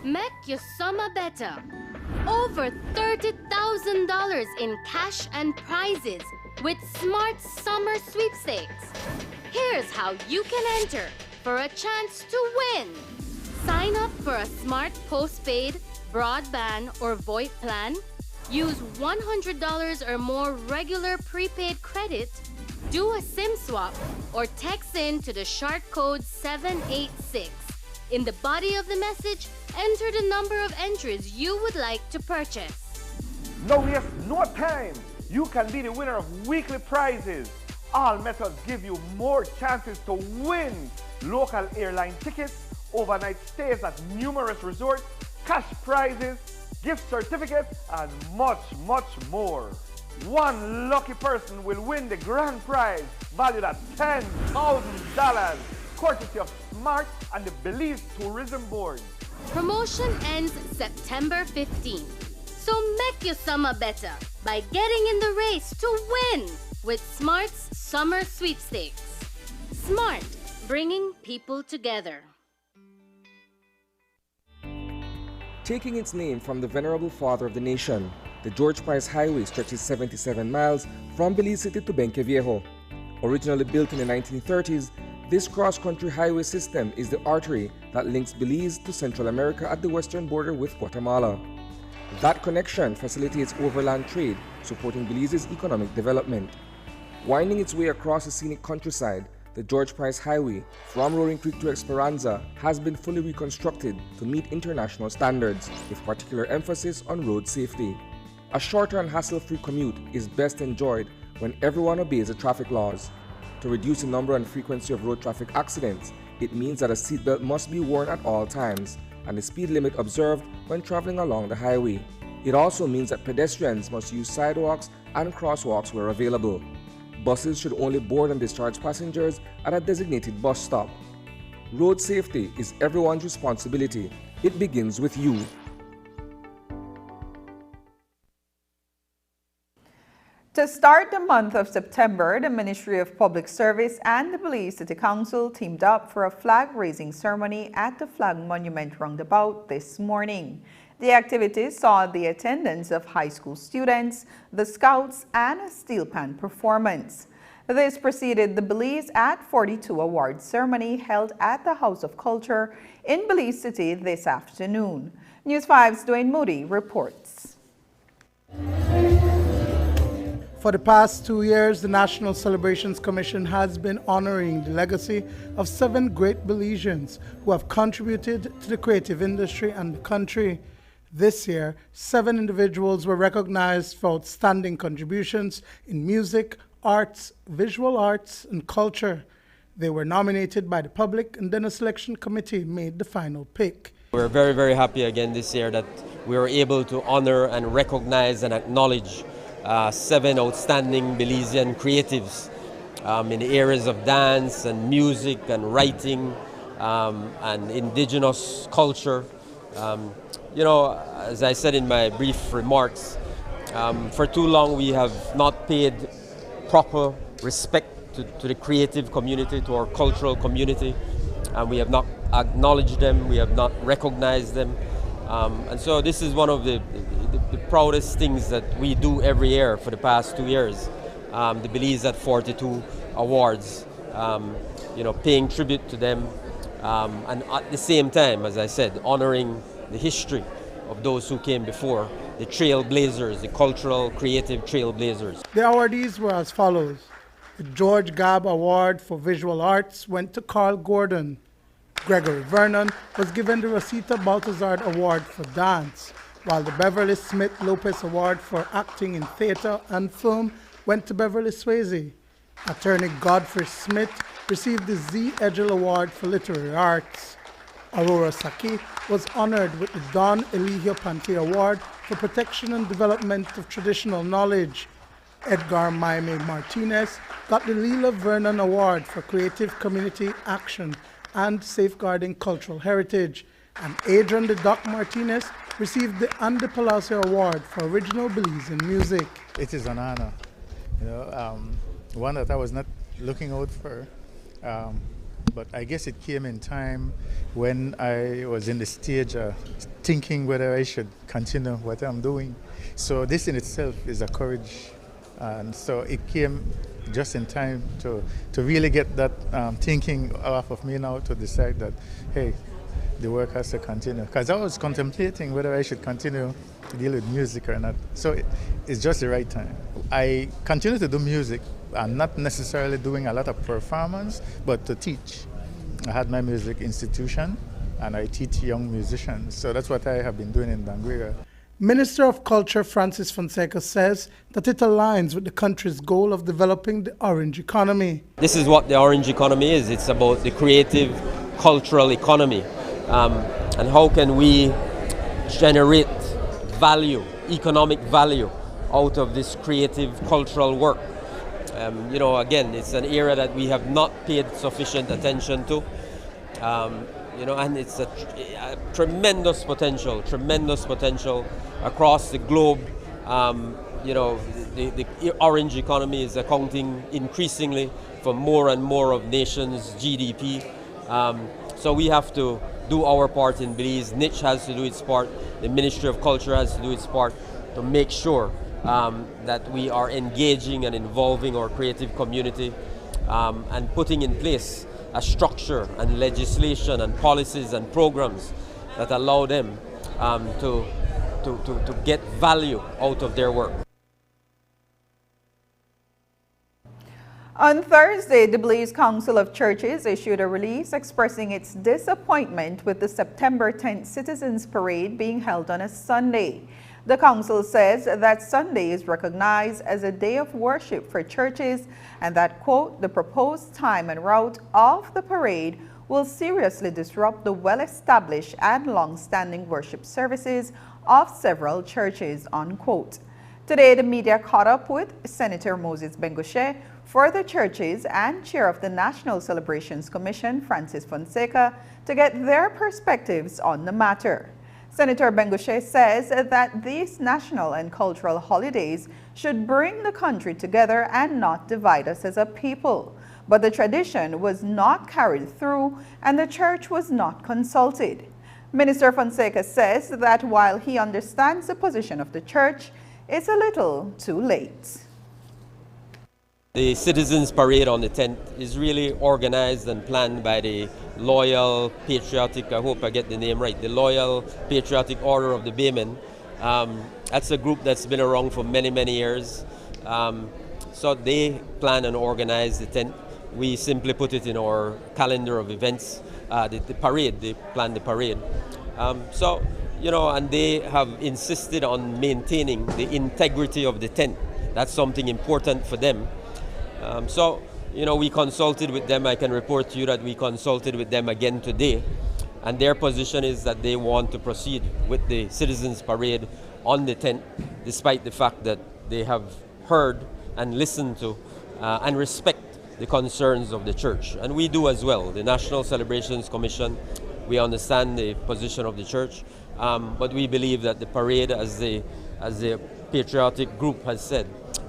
Speaker 12: Make your summer better. Over $30,000 in cash and prizes with Smart Summer Sweepstakes. Here's how you can enter for a chance to win. Sign up for a smart postpaid, broadband, or VoIP plan. Use $100 or more regular prepaid credit. Do a SIM swap or text in to the shark code 786. In the body of the message, enter the number of entries you would like to purchase.
Speaker 11: No waste, no time. You can be the winner of weekly prizes. All methods give you more chances to win local airline tickets, overnight stays at numerous resorts, cash prizes, gift certificates, and much, much more. One lucky person will win the grand prize valued at $10,000, courtesy of Smart and the Belize Tourism Board.
Speaker 12: Promotion ends September 15th. So make your summer better by getting in the race to win with Smart's Summer Sweepstakes. Smart, bringing people together.
Speaker 13: Taking its name from the venerable father of the nation, the George Price Highway stretches 77 miles from Belize City to Benqueviejo. Originally built in the 1930s, this cross-country highway system is the artery that links Belize to Central America at the western border with Guatemala. That connection facilitates overland trade, supporting Belize's economic development. Winding its way across the scenic countryside, the George Price Highway from Roaring Creek to Esperanza has been fully reconstructed to meet international standards, with particular emphasis on road safety. A shorter and hassle-free commute is best enjoyed when everyone obeys the traffic laws. To reduce the number and frequency of road traffic accidents, it means that a seatbelt must be worn at all times, and the speed limit observed when traveling along the highway. It also means that pedestrians must use sidewalks and crosswalks where available. Buses should only board and discharge passengers at a designated bus stop. Road safety is everyone's responsibility. It begins with you.
Speaker 1: To start the month of September, the Ministry of Public Service and the Belize City Council teamed up for a flag-raising ceremony at the Flag Monument roundabout this morning. The activities saw the attendance of high school students, the Scouts, and a steel pan performance. This preceded the Belize at 42 awards ceremony held at the House of Culture in Belize City this afternoon. News 5's Dwayne Moody reports.
Speaker 10: For the past 2 years, the National Celebrations Commission has been honoring the legacy of 7 great Belizeans who have contributed to the creative industry and the country. This year, 7 individuals were recognized for outstanding contributions in music, arts, visual arts, and culture. They were nominated by the public, and then a selection committee made the final pick.
Speaker 14: We're very, very happy again this year that we were able to honor and recognize and acknowledge 7 outstanding Belizean creatives in the areas of dance and music and writing and indigenous culture. You know, as I said in my brief remarks, for too long we have not paid proper respect to the creative community, to our cultural community, and we have not acknowledged them, we have not recognized them. And so this is one of the proudest things that we do every year for the past 2 years. The Belize at 42 awards, you know, paying tribute to them, and at the same time, as I said, honoring the history of those who came before, the trailblazers, the cultural, creative trailblazers.
Speaker 10: The awardees were as follows. The George Gabb Award for Visual Arts went to Carl Gordon. Gregory Vernon was given the Rosita Baltazar Award for Dance, while the Beverly Smith Lopez Award for Acting in Theatre and Film went to Beverly Swayze. Attorney Godfrey Smith received the Z. Edgell Award for Literary Arts. Aurora Saki was honored with the Don Eligio Pante Award for Protection and Development of Traditional Knowledge. Edgar Maime Martinez got the Leela Vernon Award for Creative Community Action and Safeguarding Cultural Heritage, and Adrian the Doc Martinez received the Andy Palacio Award for Original Belizean Music.
Speaker 16: It is an honor, you know, one that I was not looking out for, but I guess it came in time when I was in the stage thinking whether I should continue what I'm doing. So this in itself is a courage, and so it came just in time to really get that thinking off of me now to decide that, hey, the work has to continue. Because I was contemplating whether I should continue to deal with music or not. So it's just the right time. I continue to do music. I'm not necessarily doing a lot of performance, but to teach. I had my music institution, and I teach young musicians. So that's what I have been doing in Banguira.
Speaker 10: Minister of Culture Francis Fonseca says that it aligns with the country's goal of developing the orange economy.
Speaker 14: This is what the orange economy is. It's about the creative, cultural economy. And how can we generate value, economic value, out of this creative, cultural work? You know, again, it's an area that we have not paid sufficient attention to. You know, and it's a tremendous potential across the globe. You know, the orange economy is accounting increasingly for more and more of nations' GDP. So we have to do our part in Belize. Niche has to do its part. The Ministry of Culture has to do its part to make sure that we are engaging and involving our creative community and putting in place a structure and legislation and policies and programs that allow them to get value out of their work.
Speaker 1: On Thursday, the Belize Council of Churches issued a release expressing its disappointment with the September 10th Citizens Parade being held on a Sunday. The council says that Sunday is recognized as a day of worship for churches and that, quote, the proposed time and route of the parade will seriously disrupt the well-established and long-standing worship services of several churches, unquote. Today, the media caught up with Senator Moses Bengoshe for the churches and Chair of the National Celebrations Commission, Francis Fonseca, to get their perspectives on the matter. Senator Bengushe says that these national and cultural holidays should bring the country together and not divide us as a people. But the tradition was not carried through and the church was not consulted. Minister Fonseca says that while he understands the position of the church, it's a little too late.
Speaker 14: The Citizens Parade on the 10th is really organized and planned by the Loyal Patriotic, I hope I get the name right, the Loyal Patriotic Order of the Baymen. That's a group that's been around for many, many years. So they plan and organize the 10th. We simply put it in our calendar of events, the parade, they plan the parade. So, you know, and they have insisted on maintaining the integrity of the 10th. That's something important for them. So, you know, we consulted with them. I can report to you that we consulted with them again today. And their position is that they want to proceed with the Citizens Parade on the 10th, despite the fact that they have heard and listened to and respect the concerns of the church. And we do as well. The National Celebrations Commission, we understand the position of the church, but we believe that the parade, as the patriotic group has said,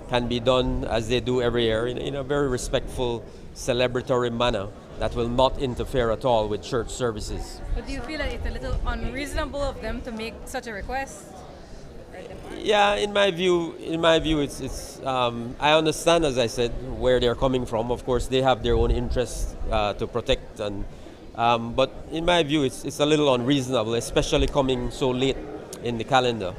Speaker 14: can be done as they do every year in a very respectful, celebratory manner that will not interfere at all with church services.
Speaker 7: But do you feel that it's a little unreasonable of them to make such a request?
Speaker 14: Yeah, in my view, it's. I understand, as I said, where they're coming from. Of course, they have their own interests to protect, and but in my view, it's a little unreasonable, especially coming so late in the calendar.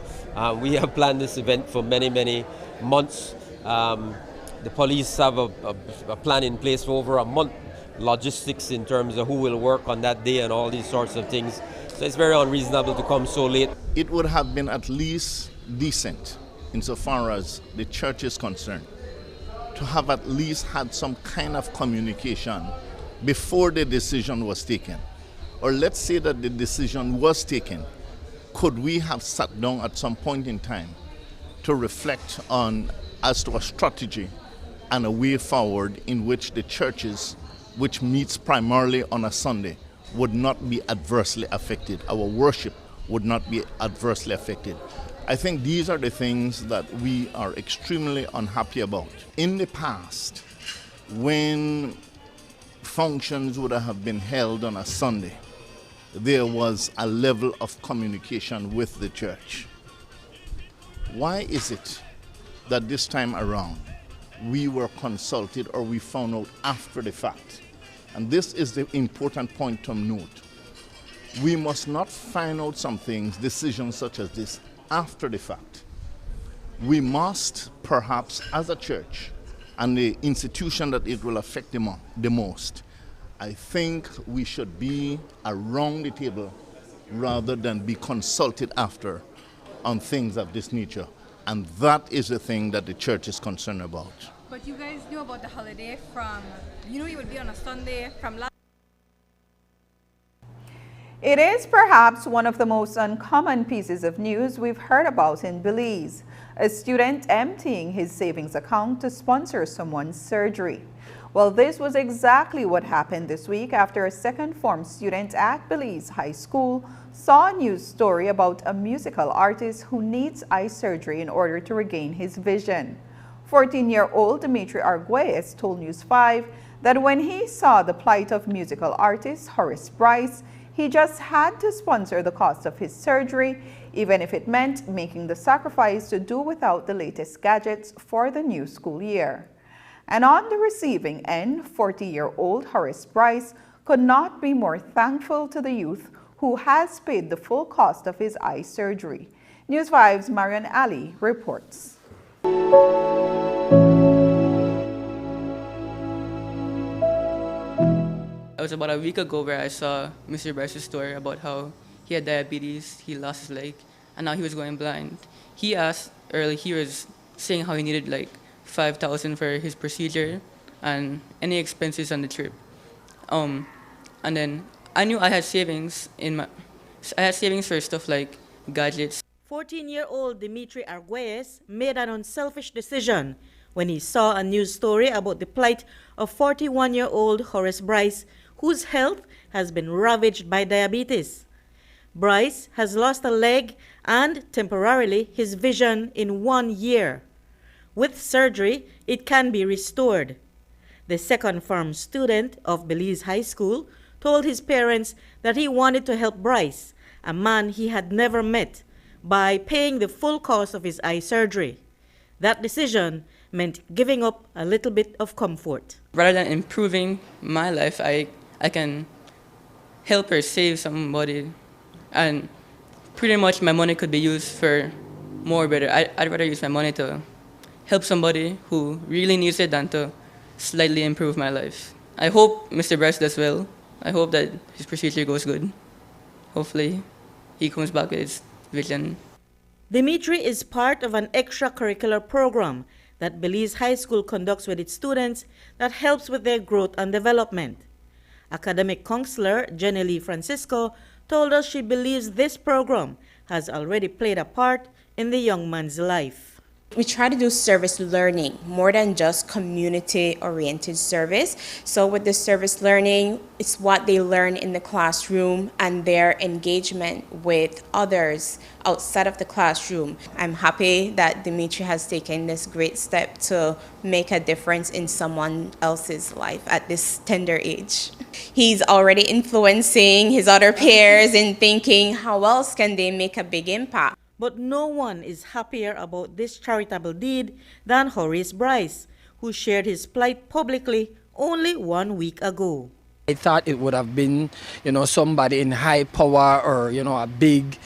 Speaker 14: We have planned this event for many, many months. The police have a plan in place for over a month. Logistics in terms of who will work on that day and all these sorts of things. So it's very unreasonable to come so late.
Speaker 17: It would have been at least decent, insofar as the church is concerned, to have at least had some kind of communication before the decision was taken. Or let's say that the decision was taken. Could we have sat down at some point in time to reflect on as to a strategy and a way forward in which the churches, which meets primarily on a Sunday, would not be adversely affected. Our worship would not be adversely affected. I think these are the things that we are extremely unhappy about. In the past, when functions would have been held on a Sunday, there was a level of communication with the church. Why is it that this time around we were consulted or we found out after the fact? And this is the important point to note. We must not find out some things, decisions such as this, after the fact. We must, perhaps, as a church and the institution that it will affect the most, I think we should be around the table rather than be consulted after on things of this nature. And that is the thing that the church is concerned about.
Speaker 7: But you guys knew about the holiday from, you knew it would be on a Sunday from last.
Speaker 1: It is perhaps one of the most uncommon pieces of news we've heard about in Belize. A student emptying his savings account to sponsor someone's surgery. Well, this was exactly what happened this week after a second form student at Belize High School saw a news story about a musical artist who needs eye surgery in order to regain his vision. 14-year-old Dimitri Arguelles told News 5 that when he saw the plight of musical artist Horace Bryce, he just had to sponsor the cost of his surgery, even if it meant making the sacrifice to do without the latest gadgets for the new school year. And on the receiving end, 40-year-old Horace Bryce could not be more thankful to the youth who has paid the full cost of his eye surgery. News 5's Marian Ali reports.
Speaker 18: It was about a week ago where I saw Mr. Bryce's story about how he had diabetes, he lost his leg, and now he was going blind. He asked early, he was saying how he needed like $5,000 for his procedure and any expenses on the trip. And then I knew I had savings for stuff like gadgets.
Speaker 19: 14-year-old Dimitri Arguelles made an unselfish decision when he saw a news story about the plight of 41-year-old Horace Bryce, whose health has been ravaged by diabetes. Bryce has lost a leg and, temporarily, his vision in 1 year. With surgery, it can be restored. The second-form student of Belize High School told his parents that he wanted to help Bryce, a man he had never met, by paying the full cost of his eye surgery. That decision meant giving up a little bit of comfort.
Speaker 18: Rather than improving my life, I can help her save somebody, and pretty much my money could be used for more better. I'd rather use my money to help somebody who really needs it than to slightly improve my life. I hope Mr. Bryce does well. I hope that his procedure goes good. Hopefully, he comes back with his vision.
Speaker 19: Dimitri is part of an extracurricular program that Belize High School conducts with its students that helps with their growth and development. Academic counselor Jenny Lee Francisco told us she believes this program has already played a part in the young man's life.
Speaker 2: We try to do service learning more than just community-oriented service. So with the service learning, it's what they learn in the classroom and their engagement with others outside of the classroom. I'm happy that Dimitri has taken this great step to make a difference in someone else's life at this tender age. He's already influencing his other peers in thinking how else can they make a big impact.
Speaker 19: But no one is happier about this charitable deed than Horace Bryce, who shared his plight publicly only 1 week ago.
Speaker 3: I thought it would have been, somebody in high power or, a big,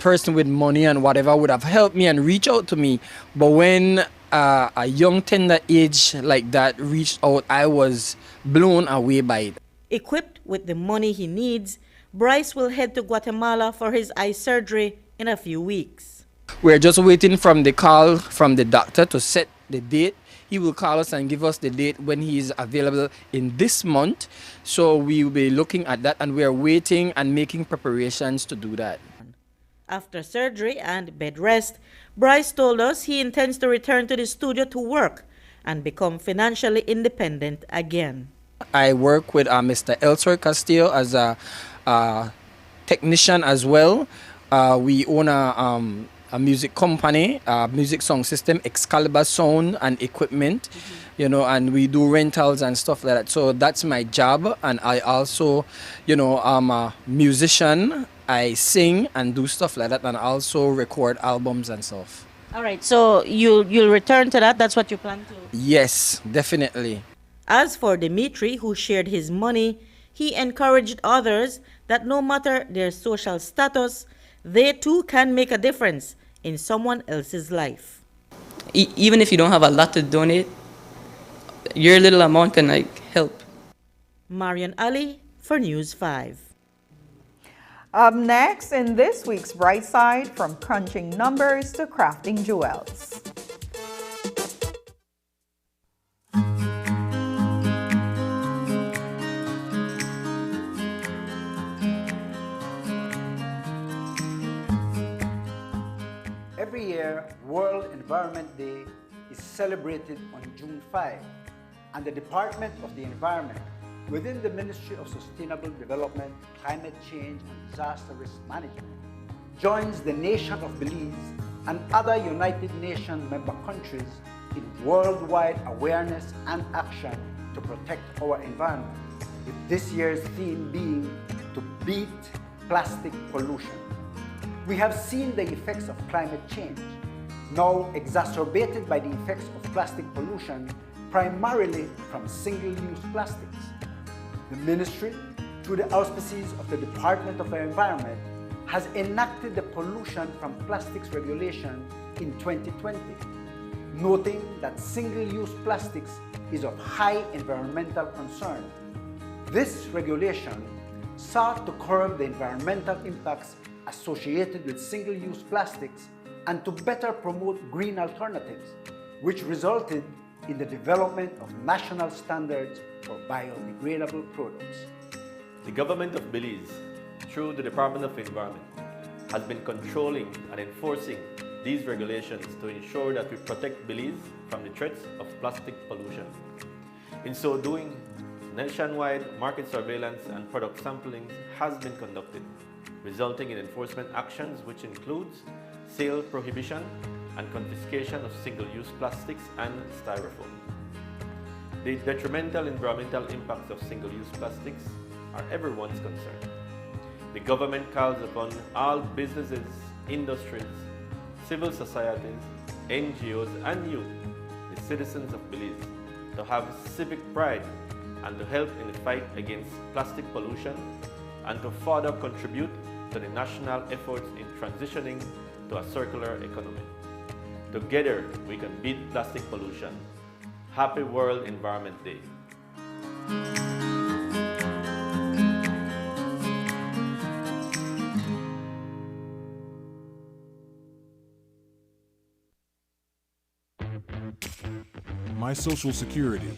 Speaker 3: person with money and whatever would have helped me and reach out to me. But when a young tender age like that reached out, I was blown away by it.
Speaker 19: Equipped with the money he needs, Bryce will head to Guatemala for his eye surgery in a few weeks.
Speaker 3: We're just waiting from the call from the doctor to set the date. He will call us and give us the date when he is available in this month. So we will be looking at that, and we are waiting and making preparations to do that.
Speaker 19: After surgery and bed rest, Bryce told us he intends to return to the studio to work and become financially independent again.
Speaker 3: I work with Mr. Elsoy Castillo as a technician as well. We own a music company, music sound system, Excalibur Sound and Equipment, and we do rentals and stuff like that. So that's my job, and I also, I'm a musician. I sing and do stuff like that, and also record albums and stuff.
Speaker 19: All right, so you'll return to that? That's what you plan to?
Speaker 3: Yes, definitely.
Speaker 19: As for Dimitri, who shared his money, he encouraged others that no matter their social status, they too can make a difference in someone else's life.
Speaker 18: Even if you don't have a lot to donate, your little amount can help.
Speaker 19: Marian Ali for News 5.
Speaker 1: Up next in this week's Bright Side, from crunching numbers to crafting jewels.
Speaker 20: Every year, World Environment Day is celebrated on June 5, and the Department of the Environment, within the Ministry of Sustainable Development, Climate Change and Disaster Risk Management, joins the nation of Belize and other United Nations member countries in worldwide awareness and action to protect our environment, with this year's theme being to beat plastic pollution. We have seen the effects of climate change, now exacerbated by the effects of plastic pollution, primarily from single-use plastics. The Ministry, through the auspices of the Department of the Environment, has enacted the pollution from plastics regulation in 2020, noting that single-use plastics is of high environmental concern. This regulation sought to curb the environmental impacts associated with single-use plastics and to better promote green alternatives, which resulted in the development of national standards for biodegradable products.
Speaker 21: The government of Belize, through the Department of Environment, has been controlling and enforcing these regulations to ensure that we protect Belize from the threats of plastic pollution. In so doing, nationwide market surveillance and product sampling has been conducted. resulting in enforcement actions which includes sale prohibition and confiscation of single-use plastics and styrofoam. The detrimental environmental impacts of single-use plastics are everyone's concern. The government calls upon all businesses, industries, civil societies, NGOs and you, the citizens of Belize, to have civic pride and to help in the fight against plastic pollution and to further contribute to the national efforts in transitioning to a circular economy. Together, we can beat plastic pollution. Happy World Environment Day.
Speaker 15: My Social Security.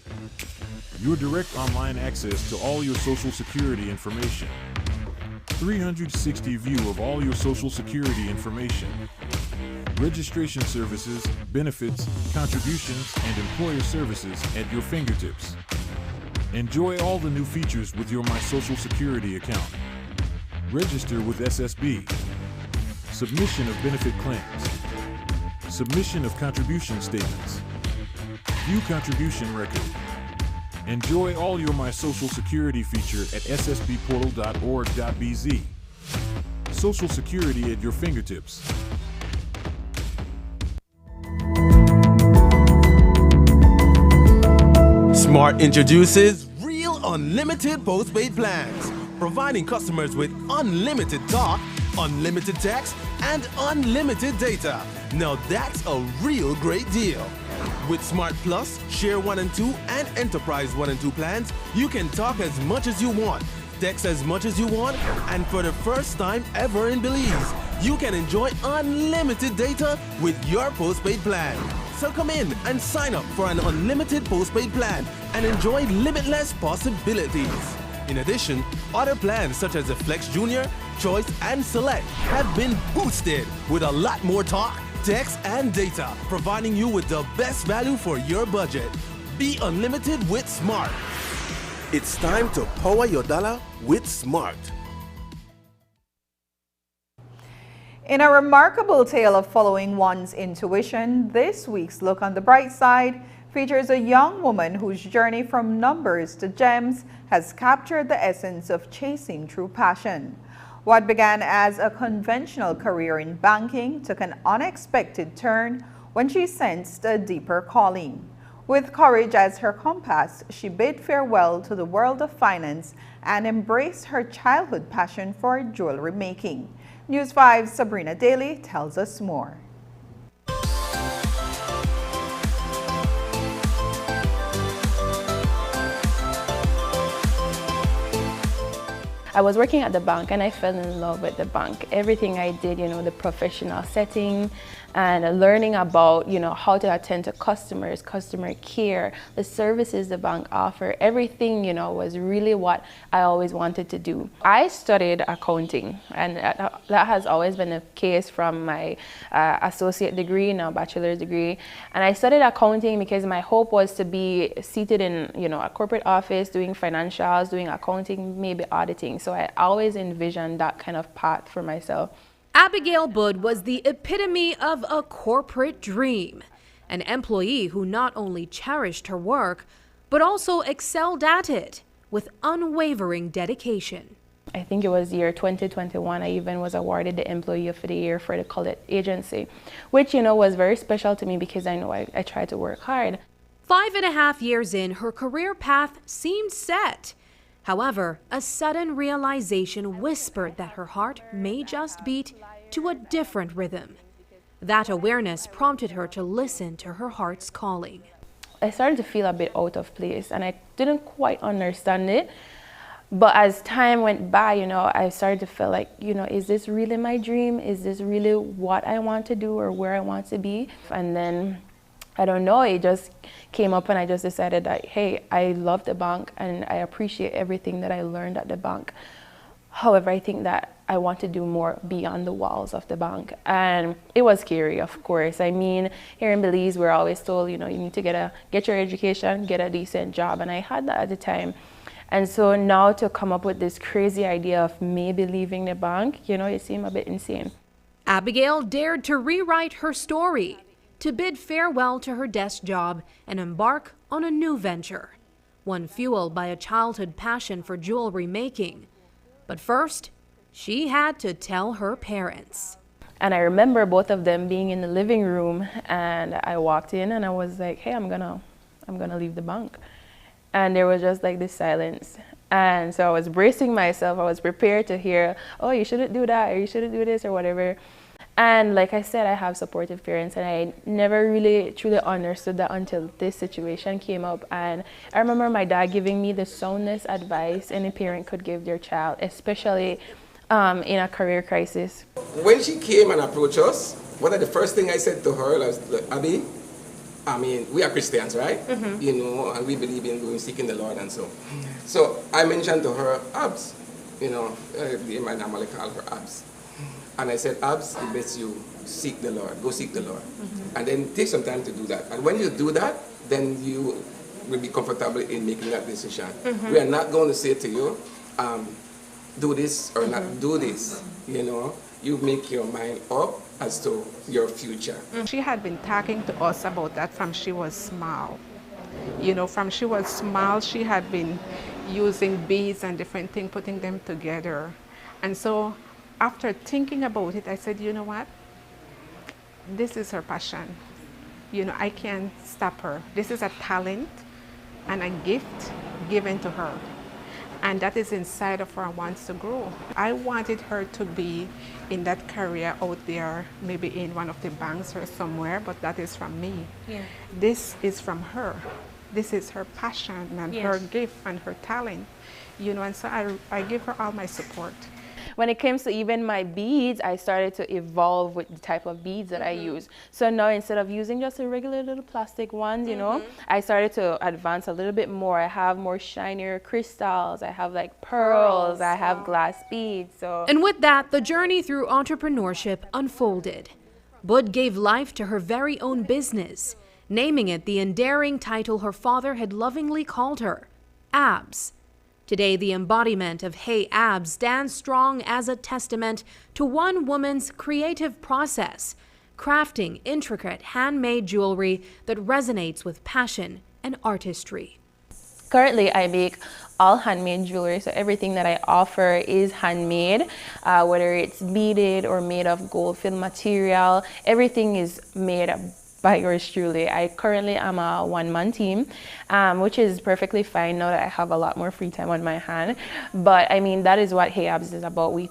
Speaker 15: Your direct online access to all your Social Security information. 360 view of all your Social Security information. Registration services, benefits, contributions, and employer services at your fingertips. Enjoy all the new features with your My Social Security account. Register with SSB. Submission of benefit claims. Submission of contribution statements. View contribution record. Enjoy all your My Social Security feature at ssbportal.org.bz. Social Security at your fingertips.
Speaker 22: Smart introduces Real Unlimited Postpaid Plans, providing customers with unlimited talk, unlimited text, and unlimited data. Now that's a real great deal. With Smart Plus, Share 1 and 2, and Enterprise 1 and 2 plans, you can talk as much as you want, text as much as you want, and for the first time ever in Belize, you can enjoy unlimited data with your postpaid plan. So come in and sign up for an unlimited postpaid plan and enjoy limitless possibilities. In addition, other plans such as the Flex Junior, Choice, and Select have been boosted with a lot more talk, text, and data, providing you with the best value for your budget. Be unlimited with Smart. It's time to power your dollar with Smart.
Speaker 1: In a remarkable tale of following one's intuition, this week's Look on the Bright Side features a young woman whose journey from numbers to gems has captured the essence of chasing true passion. What began as a conventional career in banking took an unexpected turn when she sensed a deeper calling. With courage as her compass, she bid farewell to the world of finance and embraced her childhood passion for jewelry making. News 5's Sabrina Daly tells us more.
Speaker 23: I was working at the bank and I fell in love with the bank. Everything I did, the professional setting and learning about, how to attend to customers, customer care, the services the bank offer, everything, was really what I always wanted to do. I studied accounting, and that has always been the case from my associate degree, now bachelor's degree. And I studied accounting because my hope was to be seated in, a corporate office doing financials, doing accounting, maybe auditing. So I always envisioned that kind of path for myself.
Speaker 24: Abigail Budd was the epitome of a corporate dream, an employee who not only cherished her work, but also excelled at it with unwavering dedication.
Speaker 23: I think it was year 2021, I even was awarded the Employee of the Year for the Collect Agency, which, was very special to me because I know I tried to work hard.
Speaker 24: 5.5 years in, her career path seemed set. However, a sudden realization whispered that her heart may just beat to a different rhythm. That awareness prompted her to listen to her heart's calling.
Speaker 23: I started to feel a bit out of place and I didn't quite understand it. But as time went by, I started to feel like, is this really my dream? Is this really what I want to do or where I want to be? And then I don't know, it just came up and I just decided that, hey, I love the bank and I appreciate everything that I learned at the bank. However, I think that I want to do more beyond the walls of the bank. And it was scary, of course. I mean, here in Belize, we're always told, you need to get your education, get a decent job. And I had that at the time. And so now to come up with this crazy idea of maybe leaving the bank, you know, it seemed a bit insane.
Speaker 24: Abigail dared to rewrite her story, to bid farewell to her desk job and embark on a new venture, one fueled by a childhood passion for jewelry making. But first, she had to tell her parents.
Speaker 23: And I remember both of them being in the living room, and I walked in and I was like, hey, I'm gonna leave the bank. And there was just like this silence. And so I was bracing myself. I was prepared to hear, oh, you shouldn't do that, or you shouldn't do this, or whatever. And like I said, I have supportive parents, and I never really truly understood that until this situation came up. And I remember my dad giving me the soundest advice any parent could give their child, especially in a career crisis.
Speaker 4: When she came and approached us, one of the first things I said to her was, Abby, I mean, we are Christians, right? Mm-hmm. You know, and we believe in going seeking the Lord and so. So I mentioned to her Abs, you know, I normally call her Abs. And I said, Abs, it best you seek the Lord, go seek the Lord. Mm-hmm. And then take some time to do that. And when you do that, then you will be comfortable in making that decision. Mm-hmm. We are not going to say to you, do this or not do this, you know. You make your mind up as to your future.
Speaker 5: She had been talking to us about that from she was small. You know, from she was small, she had been using beads and different things, putting them together. And so after thinking about it, I said, you know what? This is her passion. You know, I can't stop her. This is a talent and a gift given to her. And that is inside of her and wants to grow. I wanted her to be in that career out there, maybe in one of the banks or somewhere, but that is from me. Yeah. This is from her. This is her passion and her gift and her talent. You know, and so I give her all my support.
Speaker 23: When it comes to even my beads, I started to evolve with the type of beads that I use. So now instead of using just the regular little plastic ones, you know, I started to advance a little bit more. I have more shinier crystals. I have like pearls. I have glass beads. So.
Speaker 24: And with that, the journey through entrepreneurship unfolded. Bud gave life to her very own business, naming it the endearing title her father had lovingly called her, Abs. Today, the embodiment of Hey Abs stands strong as a testament to one woman's creative process, crafting intricate handmade jewelry that resonates with passion and artistry.
Speaker 23: Currently, I make all handmade jewelry, so everything that I offer is handmade, whether it's beaded or made of gold-filled material. Everything is made by yours truly. I currently am a one-man team, which is perfectly fine now that I have a lot more free time on my hand. But I mean, that is what Hey Abs is about. We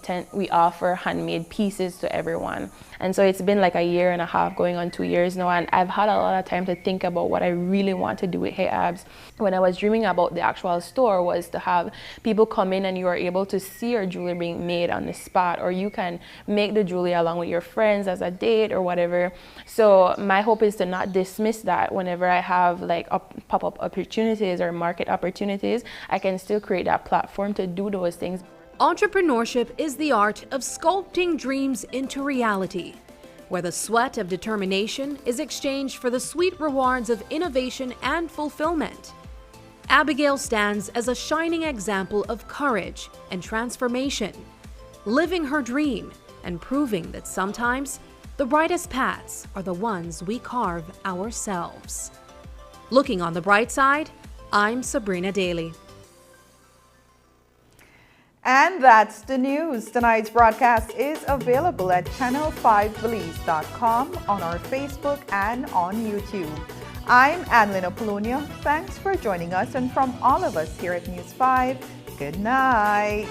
Speaker 23: offer handmade pieces to everyone. And so it's been like 1.5 years, going on 2 years now, and I've had a lot of time to think about what I really want to do with Hey Abs. When I was dreaming about the actual store was to have people come in and you are able to see your jewelry being made on the spot, or you can make the jewelry along with your friends as a date or whatever. So my hope is to not dismiss that. Whenever I have like pop-up opportunities or market opportunities, I can still create that platform to do those things.
Speaker 24: Entrepreneurship is the art of sculpting dreams into reality, where the sweat of determination is exchanged for the sweet rewards of innovation and fulfillment. Abigail stands as a shining example of courage and transformation, living her dream and proving that sometimes the brightest paths are the ones we carve ourselves. Looking on the bright side, I'm Sabrina Daly.
Speaker 1: And that's the news. Tonight's broadcast is available at channel5belize.com, on our Facebook and on YouTube. I'm Annalyn Apollonia. Thanks for joining us, and from all of us here at News 5, good night.